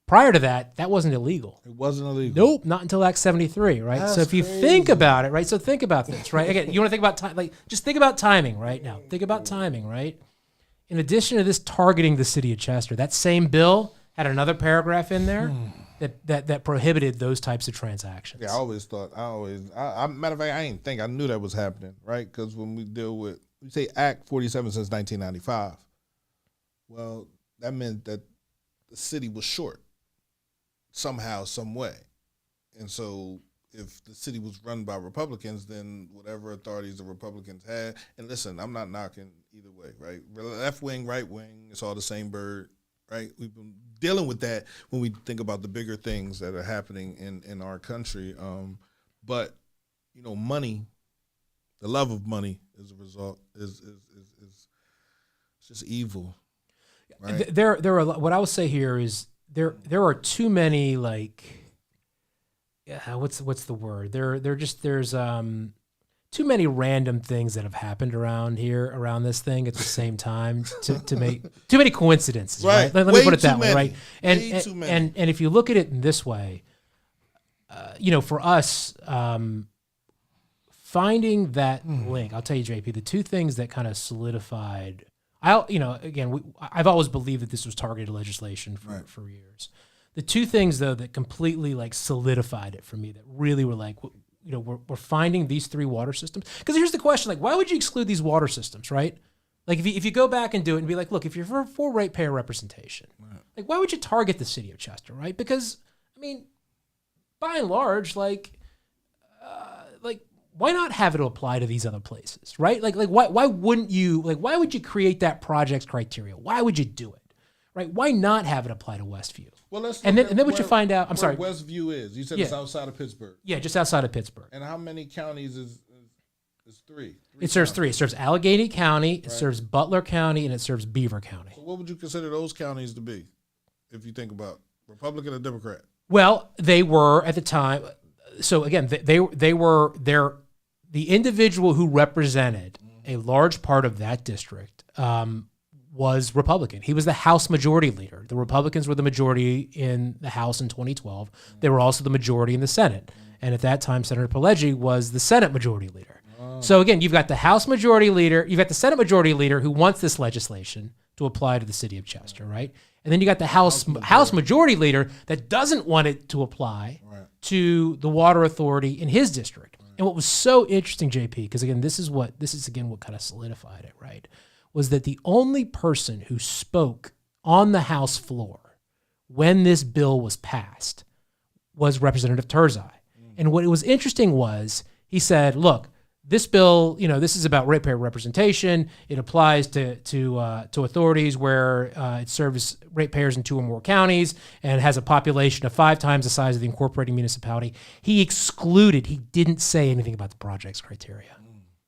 prior to that wasn't illegal. It wasn't illegal. Nope, not until Act 73, right? That's so if you crazy. think about it, right? So think about this, right? Again, you want to think about time, just think about timing right now. Think about timing, right? In addition to this targeting the city of Chester, that same bill had another paragraph in there that prohibited those types of transactions. Yeah, matter of fact, I knew that was happening, right? Because when we say Act 47 since 1995, well, that meant that the city was short somehow, some way. And so if the city was run by Republicans, then whatever authorities the Republicans had, and listen, I'm not knocking either way, right? Left wing, right wing, it's all the same bird. Right, we've been dealing with that when we think about the bigger things that are happening in our country. But money, the love of money, as a result, is just evil. Right? There are what I would say here is there are too many what's the word? There's too many random things that have happened around this thing at the same time to make too many coincidences. Right. Let me put it that way. Right. And if you look at it in this way, for us, finding that link, I'll tell you, JP, the two things that kind of solidified, I've always believed that this was targeted legislation for years. The two things though that completely like solidified it for me, that really were like, we're finding these three water systems. Because here's the question, like, why would you exclude these water systems, right? Like, if you go back and do it and be like, look, if you're for ratepayer representation, like, why would you target the city of Chester, right? Because, I mean, by and large, like, why not have it apply to these other places, right? Like, why wouldn't you, like, why would you create that project's criteria? Why would you do it, right? Why not have it apply to Westview? Well, and then what you find out, I'm sorry. Westview is, you said it's outside of Pittsburgh. Yeah, just outside of Pittsburgh. And how many counties is three? It serves three. It serves Allegheny County, it serves Butler County, and it serves Beaver County. So what would you consider those counties to be, if you think about Republican or Democrat? Well, they were at the time. So again, they were the individual who represented a large part of that district was Republican. He was the House Majority Leader. The Republicans were the majority in the House in 2012. They were also the majority in the Senate. And at that time, Senator Pileggi was the Senate Majority Leader. So again, you've got the House Majority Leader, you've got the Senate Majority Leader who wants this legislation to apply to the city of Chester, right? And then you got the House Majority Leader that doesn't want it to apply to the water authority in his district. And what was so interesting, JP, because again, this is what kind of solidified it, right? Was that the only person who spoke on the House floor when this bill was passed was Representative Turzai. And what was interesting was he said, look, this bill, this is about ratepayer representation. It applies to authorities where it serves ratepayers in 2 or more counties and has a population of 5 times the size of the incorporating municipality. He didn't say anything about the project's criteria.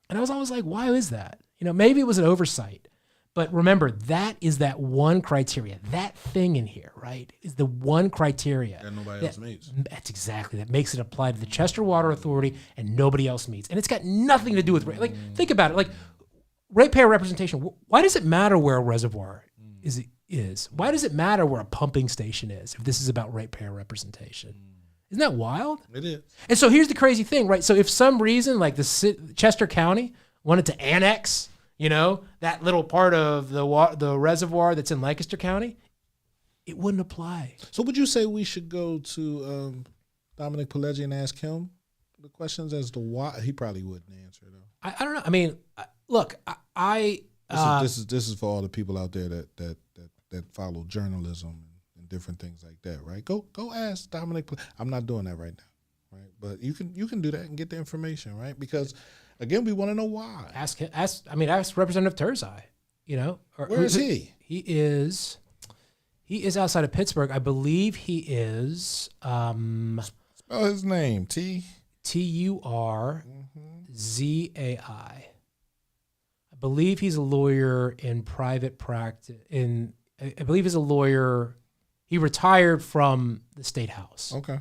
And I was always like, why is that? Maybe it was an oversight. But remember, that is that one criteria. That thing in here, right, is the one criteria that nobody else meets. That's exactly that makes it apply to the Chester Water Authority and nobody else meets. And it's got nothing to do with think about it. Like, ratepayer representation. Why does it matter where a reservoir is? Why does it matter where a pumping station is if this is about ratepayer representation? Isn't that wild? It is. And so here's the crazy thing, right? So if some reason, like Chester County wanted to annex, that little part of the reservoir that's in Lancaster County, it wouldn't apply. So would you say we should go to Dominic Pileggi and ask him the questions as to why? He probably wouldn't answer though. I don't know. I mean, look, this is for all the people out there that follow journalism and different things like that, right? Go ask Dominic. I'm not doing that right now, right? But you can do that and get the information, right? Because again, we want to know why. Ask Representative Turzai. Where is he? He is outside of Pittsburgh. I believe he is. Spell his name. Turzai. I believe he's a lawyer in private practice. I believe he's a lawyer. He retired from the State House. Okay.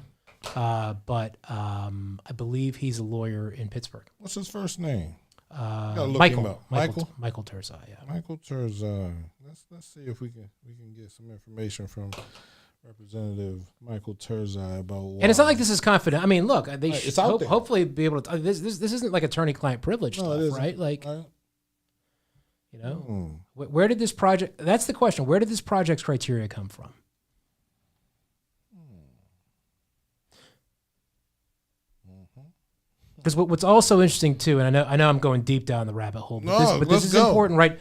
But I believe he's a lawyer in Pittsburgh. What's his first name? Michael Turzai. Yeah. Michael Turzai. Let's see if we can get some information from Representative Michael Turzai about why. And it's not like this is confident. I mean, look, they should there. hopefully be able to. This isn't like attorney-client privilege stuff, right? Like, where did this project? That's the question. Where did this project's criteria come from? Because what's also interesting too, and I know I'm going deep down the rabbit hole, but this is important, right?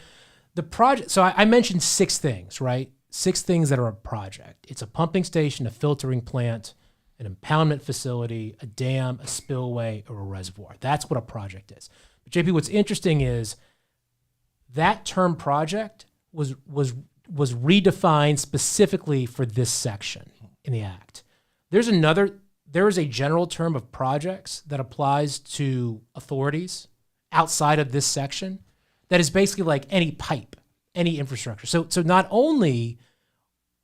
The project. So I mentioned 6 things, right? 6 things that are a project. It's a pumping station, a filtering plant, an impoundment facility, a dam, a spillway, or a reservoir. That's what a project is. But JP, what's interesting is that term project was redefined specifically for this section in the Act. There is a general term of projects that applies to authorities outside of this section that is basically like any pipe, any infrastructure. So not only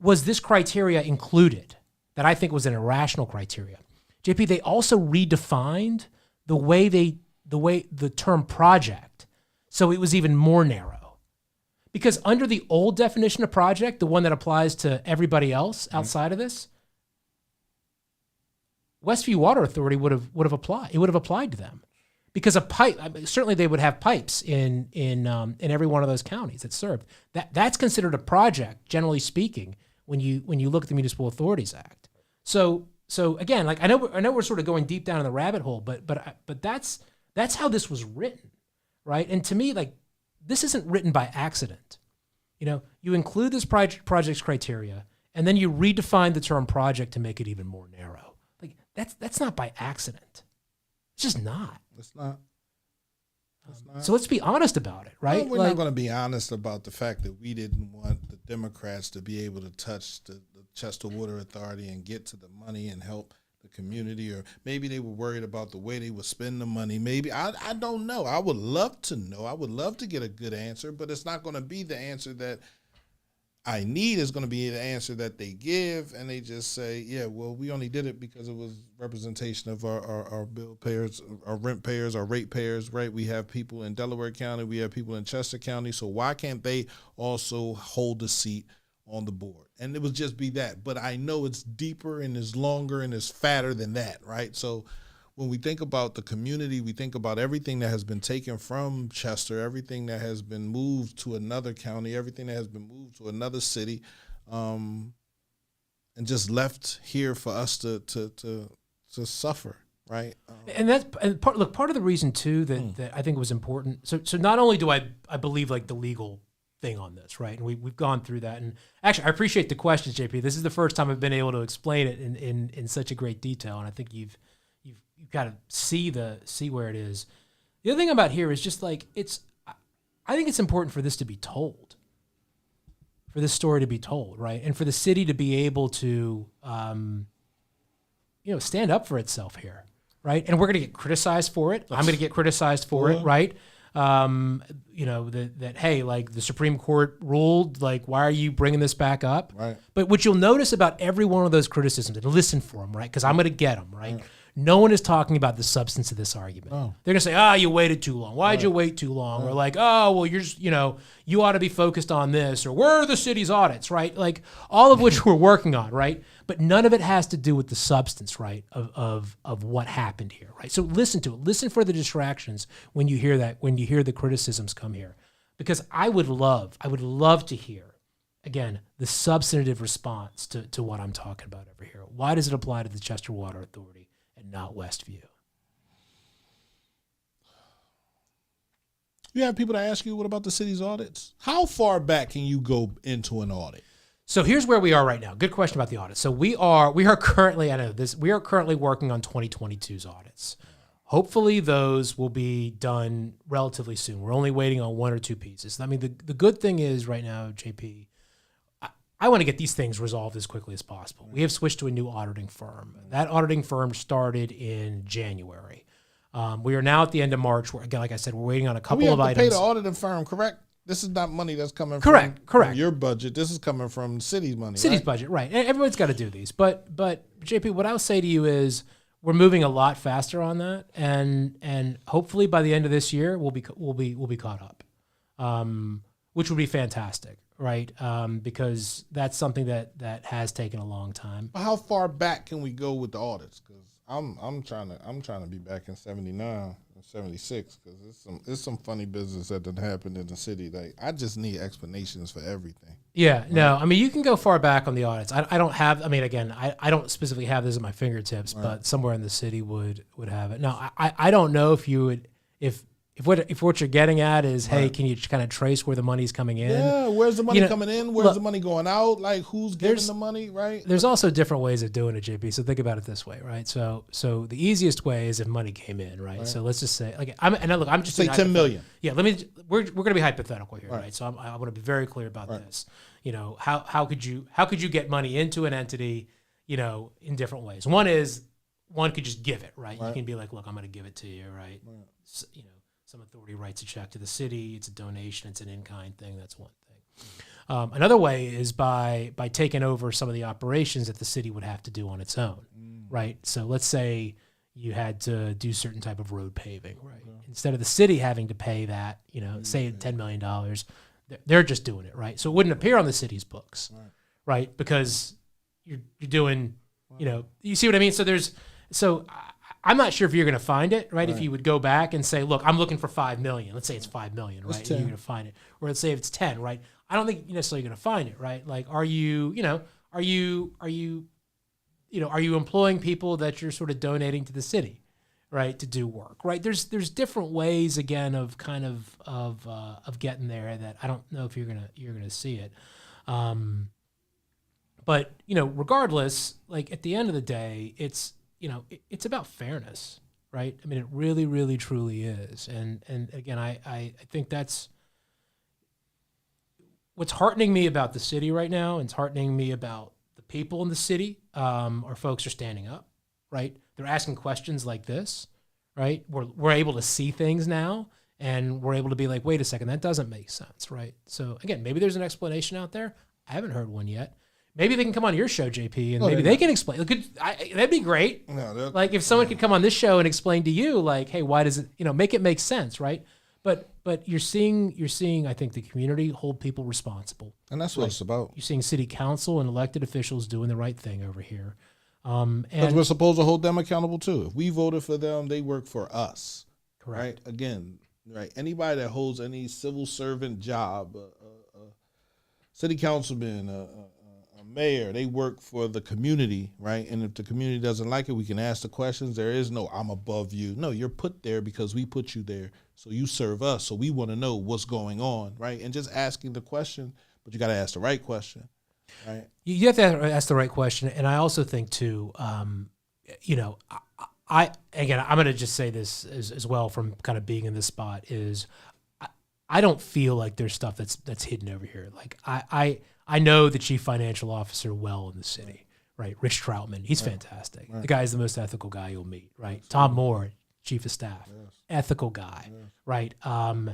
was this criteria included, that I think was an irrational criteria, JP, they also redefined the way they the term project, so it was even more narrow. Because under the old definition of project, the one that applies to everybody else outside of this, Westview Water Authority would have applied. It would have applied to them, because a pipe, certainly they would have pipes in every one of those counties that served. That's considered a project, generally speaking, when you look at the Municipal Authorities Act. So again, like I know we're sort of going deep down in the rabbit hole, but that's how this was written, right? And to me, like, this isn't written by accident. You include this project's criteria, and then you redefine the term project to make it even more narrow. Like that's not by accident. It's just not. It's not. So let's be honest about it, right? Well, we're not going to be honest about the fact that we didn't want the Democrats to be able to touch the Chester Water Authority and get to the money and help the community, or maybe they were worried about the way they would spend the money. Maybe, I don't know. I would love to know. I would love to get a good answer, but it's not going to be the answer that I need. Is going to be the answer that they give, and they just say, yeah, well, we only did it because it was representation of our bill payers, our rent payers, our rate payers, right? We have people in Delaware County, we have people in Chester County, so why can't they also hold a seat on the board? And it would just be that. But I know it's deeper and it's longer and it's fatter than that, right? So when we think about the community, we think about everything that has been taken from Chester, everything that has been moved to another county, everything that has been moved to another city, and just left here for us to suffer, right? Part of the reason too that I think was important. So not only do I believe like the legal thing on this, right? And we've gone through that. And actually, I appreciate the questions, JP. This is the first time I've been able to explain it in such a great detail, and I think you've got to see where it is. The other thing about here is just like I think it's important for this to be told, for this story to be told, right? And for the city to be able to, stand up for itself here, right? And we're going to get criticized for it. I'm going to get criticized for it, right? That hey, like the Supreme Court ruled, like why are you bringing this back up? Right. But what you'll notice about every one of those criticisms, and listen for them, right? Because I'm going to get them, right? No one is talking about the substance of this argument. Oh. They're going to say, you waited too long. Why'd you wait too long? Or like, well, you're just, you ought to be focused on this, or where are the city's audits, right? Like all of which we're working on, right? But none of it has to do with the substance, right, of what happened here, right? So listen to it. Listen for the distractions when you hear that, when you hear the criticisms come here. Because I would love to hear, again, the substantive response to what I'm talking about over here. Why does it apply to the Chester Water Authority and not Westview? You have people that ask you, what about the city's audits? How far back can you go into an audit? So here's where we are right now. Good question about the audit. So we are currently working on 2022's audits. Hopefully those will be done relatively soon. We're only waiting on one or two pieces. I mean, the good thing is right now, JP, I want to get these things resolved as quickly as possible. We have switched to a new auditing firm. That auditing firm started in January. We are now at the end of March. Again, like I said, we're waiting on a couple of items. We have to pay the auditing firm, correct? This is not money that's coming from your budget. This is coming from city's money. City's budget, right? And everyone's got to do these. But JP, what I'll say to you is we're moving a lot faster on that, and hopefully by the end of this year we'll be caught up, which would be fantastic, right? Because that's something that has taken a long time. How far back can we go with the audits? Because I'm trying to be back in 79. 76, because it's some funny business that done happened in the city. Like I just need explanations for everything. Yeah, right? No, I mean you can go far back on the audits. I don't have. I mean, again, I don't specifically have this at my fingertips, right. But somewhere in the city would have it. No, I don't know if you would if what you're getting at is, right. Hey, can you kind of trace where the money's coming in? Yeah, where's the money coming in? Where's the money going out? Like who's giving the money, right? There's also different ways of doing it, JP. So think about it this way, right? So the easiest way is if money came in, right? So let's just say, like, I'm just say 10 million. Yeah, we're going to be hypothetical here, right? So I want to be very clear about this. How could you get money into an entity, in different ways? One could just give it, right? You can be like, look, I'm going to give it to you, right? So, some authority writes a check to the city. It's a donation. It's an in-kind thing. That's one thing. Another way is by taking over some of the operations that the city would have to do on its own, right? So let's say, you had to do certain type of road paving, right? Instead of the city having to pay that, say $10 million, they're just doing it, right? So it wouldn't appear on the city's books, right? Because you're doing, you see what I mean? So I'm not sure if you're going to find it, right? If you would go back and say, look, I'm looking for 5 million. Let's say it's 5 million, right? And you're going to find it. Or let's say if it's 10, right? I don't think you're necessarily going to find it, right? Like, are you employing people that you're sort of donating to the city, right, to do work, right? There's different ways, again, of kind of getting there that I don't know if you're gonna see it. But regardless, like at the end of the day, it's about fairness, right? I mean, it really, really, truly is. And again, I think that's what's heartening me about the city right now, and it's heartening me about the people in the city. Our folks are standing up, right? They're asking questions like this, right? We're able to see things now, and we're able to be like, wait a second, that doesn't make sense, right? So again, maybe there's an explanation out there. I haven't heard one yet. Maybe they can come on your show, JP, and maybe they can explain. That'd be great. No, like if someone could come on this show and explain to you, like, hey, why does it, make it make sense, right? But you're seeing, I think, the community hold people responsible, and that's what it's about. You're seeing city council and elected officials doing the right thing over here, and we're supposed to hold them accountable too. If we voted for them, they work for us. Correct. Right? Again, right? Anybody that holds any civil servant job, city councilman, a mayor, they work for the community, right? And if the community doesn't like it, we can ask the questions. There is no I'm above you. No, you're put there because we put you there. So you serve us. So we want to know what's going on, right? And just asking the question, but you got to ask the right question, right? You have to ask the right question. And I also think too, I'm going to just say this as well from kind of being in this spot is I don't feel like there's stuff that's hidden over here. Like I know the chief financial officer well in the city, right? Rich Troutman, he's fantastic. Right. The guy is the most ethical guy you'll meet, right? Absolutely. Tom Moore, chief of staff, ethical guy, right? Other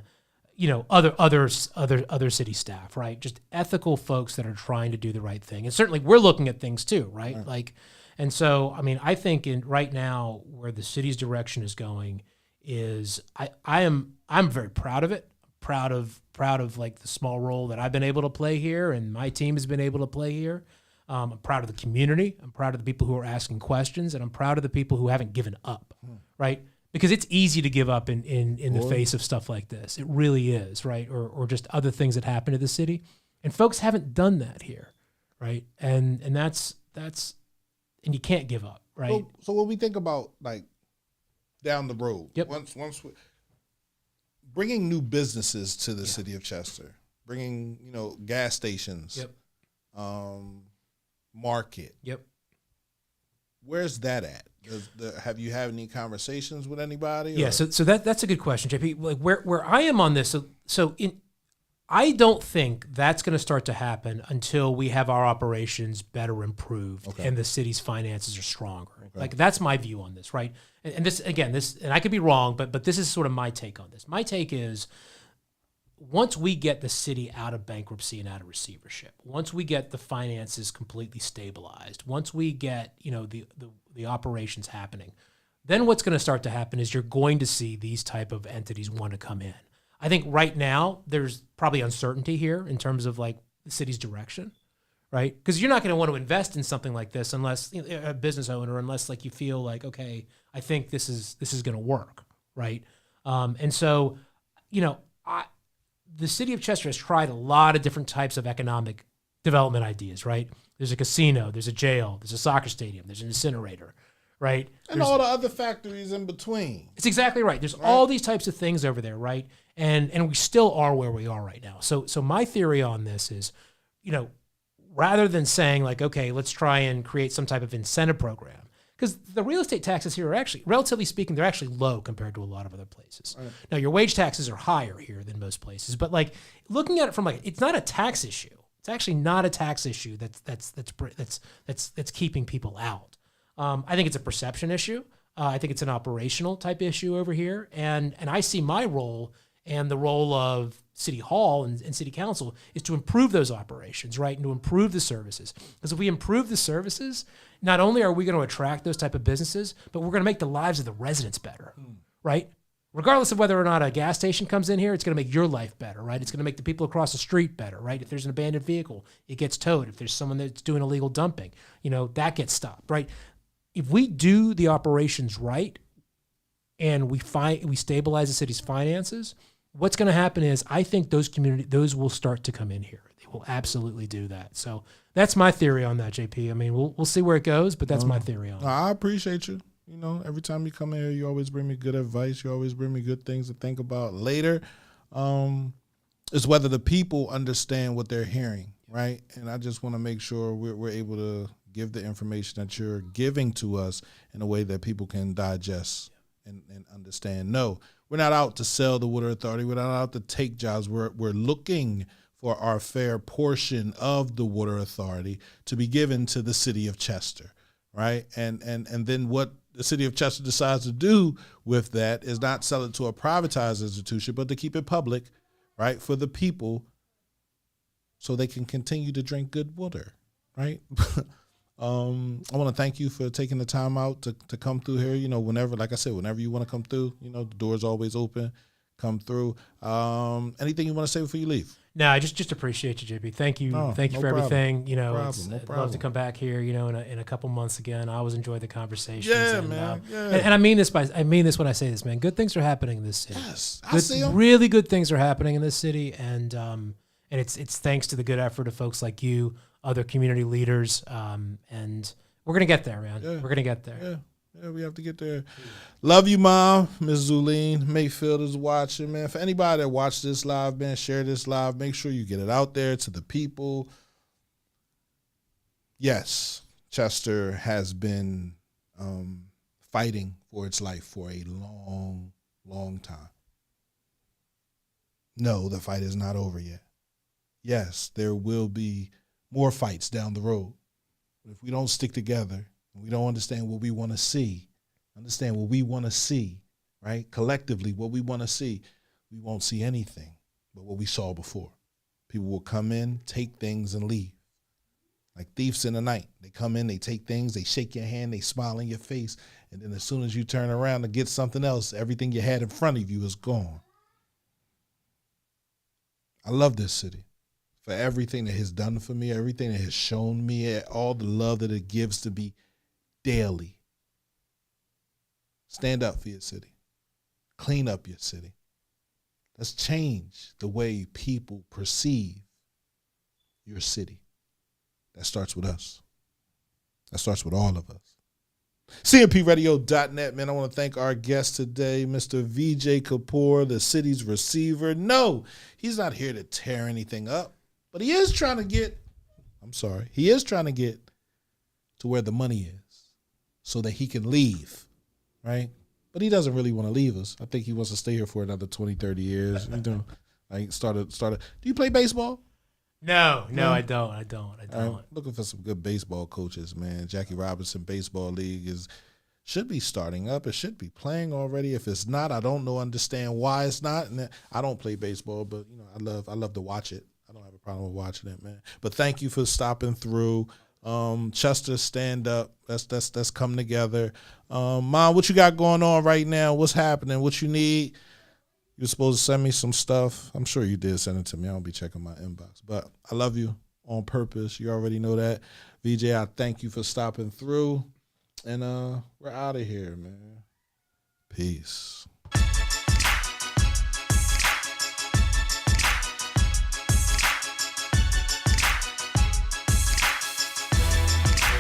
city staff, right? Just ethical folks that are trying to do the right thing. And certainly we're looking at things too, right? Like, and so, I mean, I think right now where the city's direction is going is I'm very proud of it. Proud of like the small role that I've been able to play here and my team has been able to play here. I'm proud of the community. I'm proud of the people who are asking questions, and I'm proud of the people who haven't given up, right? Because it's easy to give up in the face of stuff like this. It really is, right? Or just other things that happen to the city. And folks haven't done that here, right? And that's and you can't give up, right? So when we think about like down the road, once bringing new businesses to the city of Chester, bringing, gas stations, market. Yep. Where's that at? Have you had any conversations with anybody? Yeah, so that's a good question, JP. Like where I am on this, I don't think that's going to start to happen until we have our operations better improved and the city's finances are stronger. Okay. Like that's my view on this, right? And this again, and I could be wrong, but this is sort of my take on this. My take is once we get the city out of bankruptcy and out of receivership, once we get the finances completely stabilized, once we get the operations happening, then what's going to start to happen is you're going to see these type of entities want to come in. I think right now there's probably uncertainty here in terms of like the city's direction, right? Because you're not going to want to invest in something like this unless a business owner, unless like you feel like, okay, I think this is going to work, right? And so, the city of Chester has tried a lot of different types of economic development ideas, right? There's a casino, there's a jail, there's a soccer stadium, there's an incinerator, right? And all the other factories in between. It's exactly right. There's all these types of things over there, right? And we still are where we are right now. So my theory on this is, rather than saying like, okay, let's try and create some type of incentive program, because the real estate taxes here are actually, relatively speaking, they're actually low compared to a lot of other places. Right. Now, your wage taxes are higher here than most places, but like looking at it from like, it's not a tax issue. It's actually not a tax issue that's keeping people out. I think it's a perception issue. I think it's an operational type issue over here, and I see my role And the role of City Hall and City Council is to improve those operations, right? And to improve the services. Because if we improve the services, not only are we going to attract those type of businesses, but we're going to make the lives of the residents better, right? Regardless of whether or not a gas station comes in here, it's going to make your life better, right? It's going to make the people across the street better, right? If there's an abandoned vehicle, it gets towed. If there's someone that's doing illegal dumping, that gets stopped, right? If we do the operations right and we stabilize the city's finances, what's going to happen is I think those will start to come in here. They will absolutely do that. So that's my theory on that, JP. I mean, we'll see where it goes, but that's my theory on it. I appreciate you. Every time you come in here, you always bring me good advice. You always bring me good things to think about later. It's whether the people understand what they're hearing, right? And I just want to make sure we're able to give the information that you're giving to us in a way that people can digest and understand. No, we're not out to sell the water authority. We're not out to take jobs. We're looking for our fair portion of the water authority to be given to the city of Chester, right? And then what the city of Chester decides to do with that is not sell it to a privatized institution, but to keep it public, right, for the people so they can continue to drink good water, right? I want to thank you for taking the time out to come through here. Whenever, like I said, whenever you want to come through, the door's always open. Come through. Anything you want to say before you leave? No, I just appreciate you, JP. Thank you. Thank you for everything. I'd love to come back here, in a couple months again. I always enjoy the conversations. Yeah, man. Yeah. And I mean this when I say this, man. Good things are happening in this city. Yes, I see them. Really good things are happening in this city, and it's thanks to the good effort of folks like you, other community leaders, and we're gonna get there, man. Yeah. We're gonna get there. Yeah, we have to get there. Love you, Mom. Miss Zuline Mayfield is watching, man. For anybody that watched this live, man, share this live. Make sure you get it out there to the people. Yes, Chester has been fighting for its life for a long, long time. No, the fight is not over yet. Yes, there will be more fights down the road. But if we don't stick together, we don't understand what we want to see, right? Collectively, what we want to see, we won't see anything but what we saw before. People will come in, take things, and leave. Like thieves in the night. They come in, they take things, they shake your hand, they smile in your face, and then as soon as you turn around to get something else, everything you had in front of you is gone. I love this city for everything that has done for me, everything that has shown me, all the love that it gives to me daily. Stand up for your city. Clean up your city. Let's change the way people perceive your city. That starts with us. That starts with all of us. CMPradio.net, man. I want to thank our guest today, Mr. Vijay Kapoor, the city's receiver. No, he's not here to tear anything up, but he is trying to get to where the money is so that he can leave, right? But he doesn't really want to leave us. I think he wants to stay here for another 20, 30 years. Do you play baseball? No, I don't. I'm looking for some good baseball coaches, man. Jackie Robinson Baseball League should be starting up. It should be playing already. If it's not, I don't understand why it's not. And I don't play baseball, but I love to watch it. I don't have a problem with watching it, man. But thank you for stopping through. Chester, stand up. Let's come together. Mom, what you got going on right now? What's happening? What you need? You were supposed to send me some stuff. I'm sure you did send it to me. I don't be checking my inbox. But I love you on purpose. You already know that. Vijay, I thank you for stopping through. And we're out of here, man. Peace.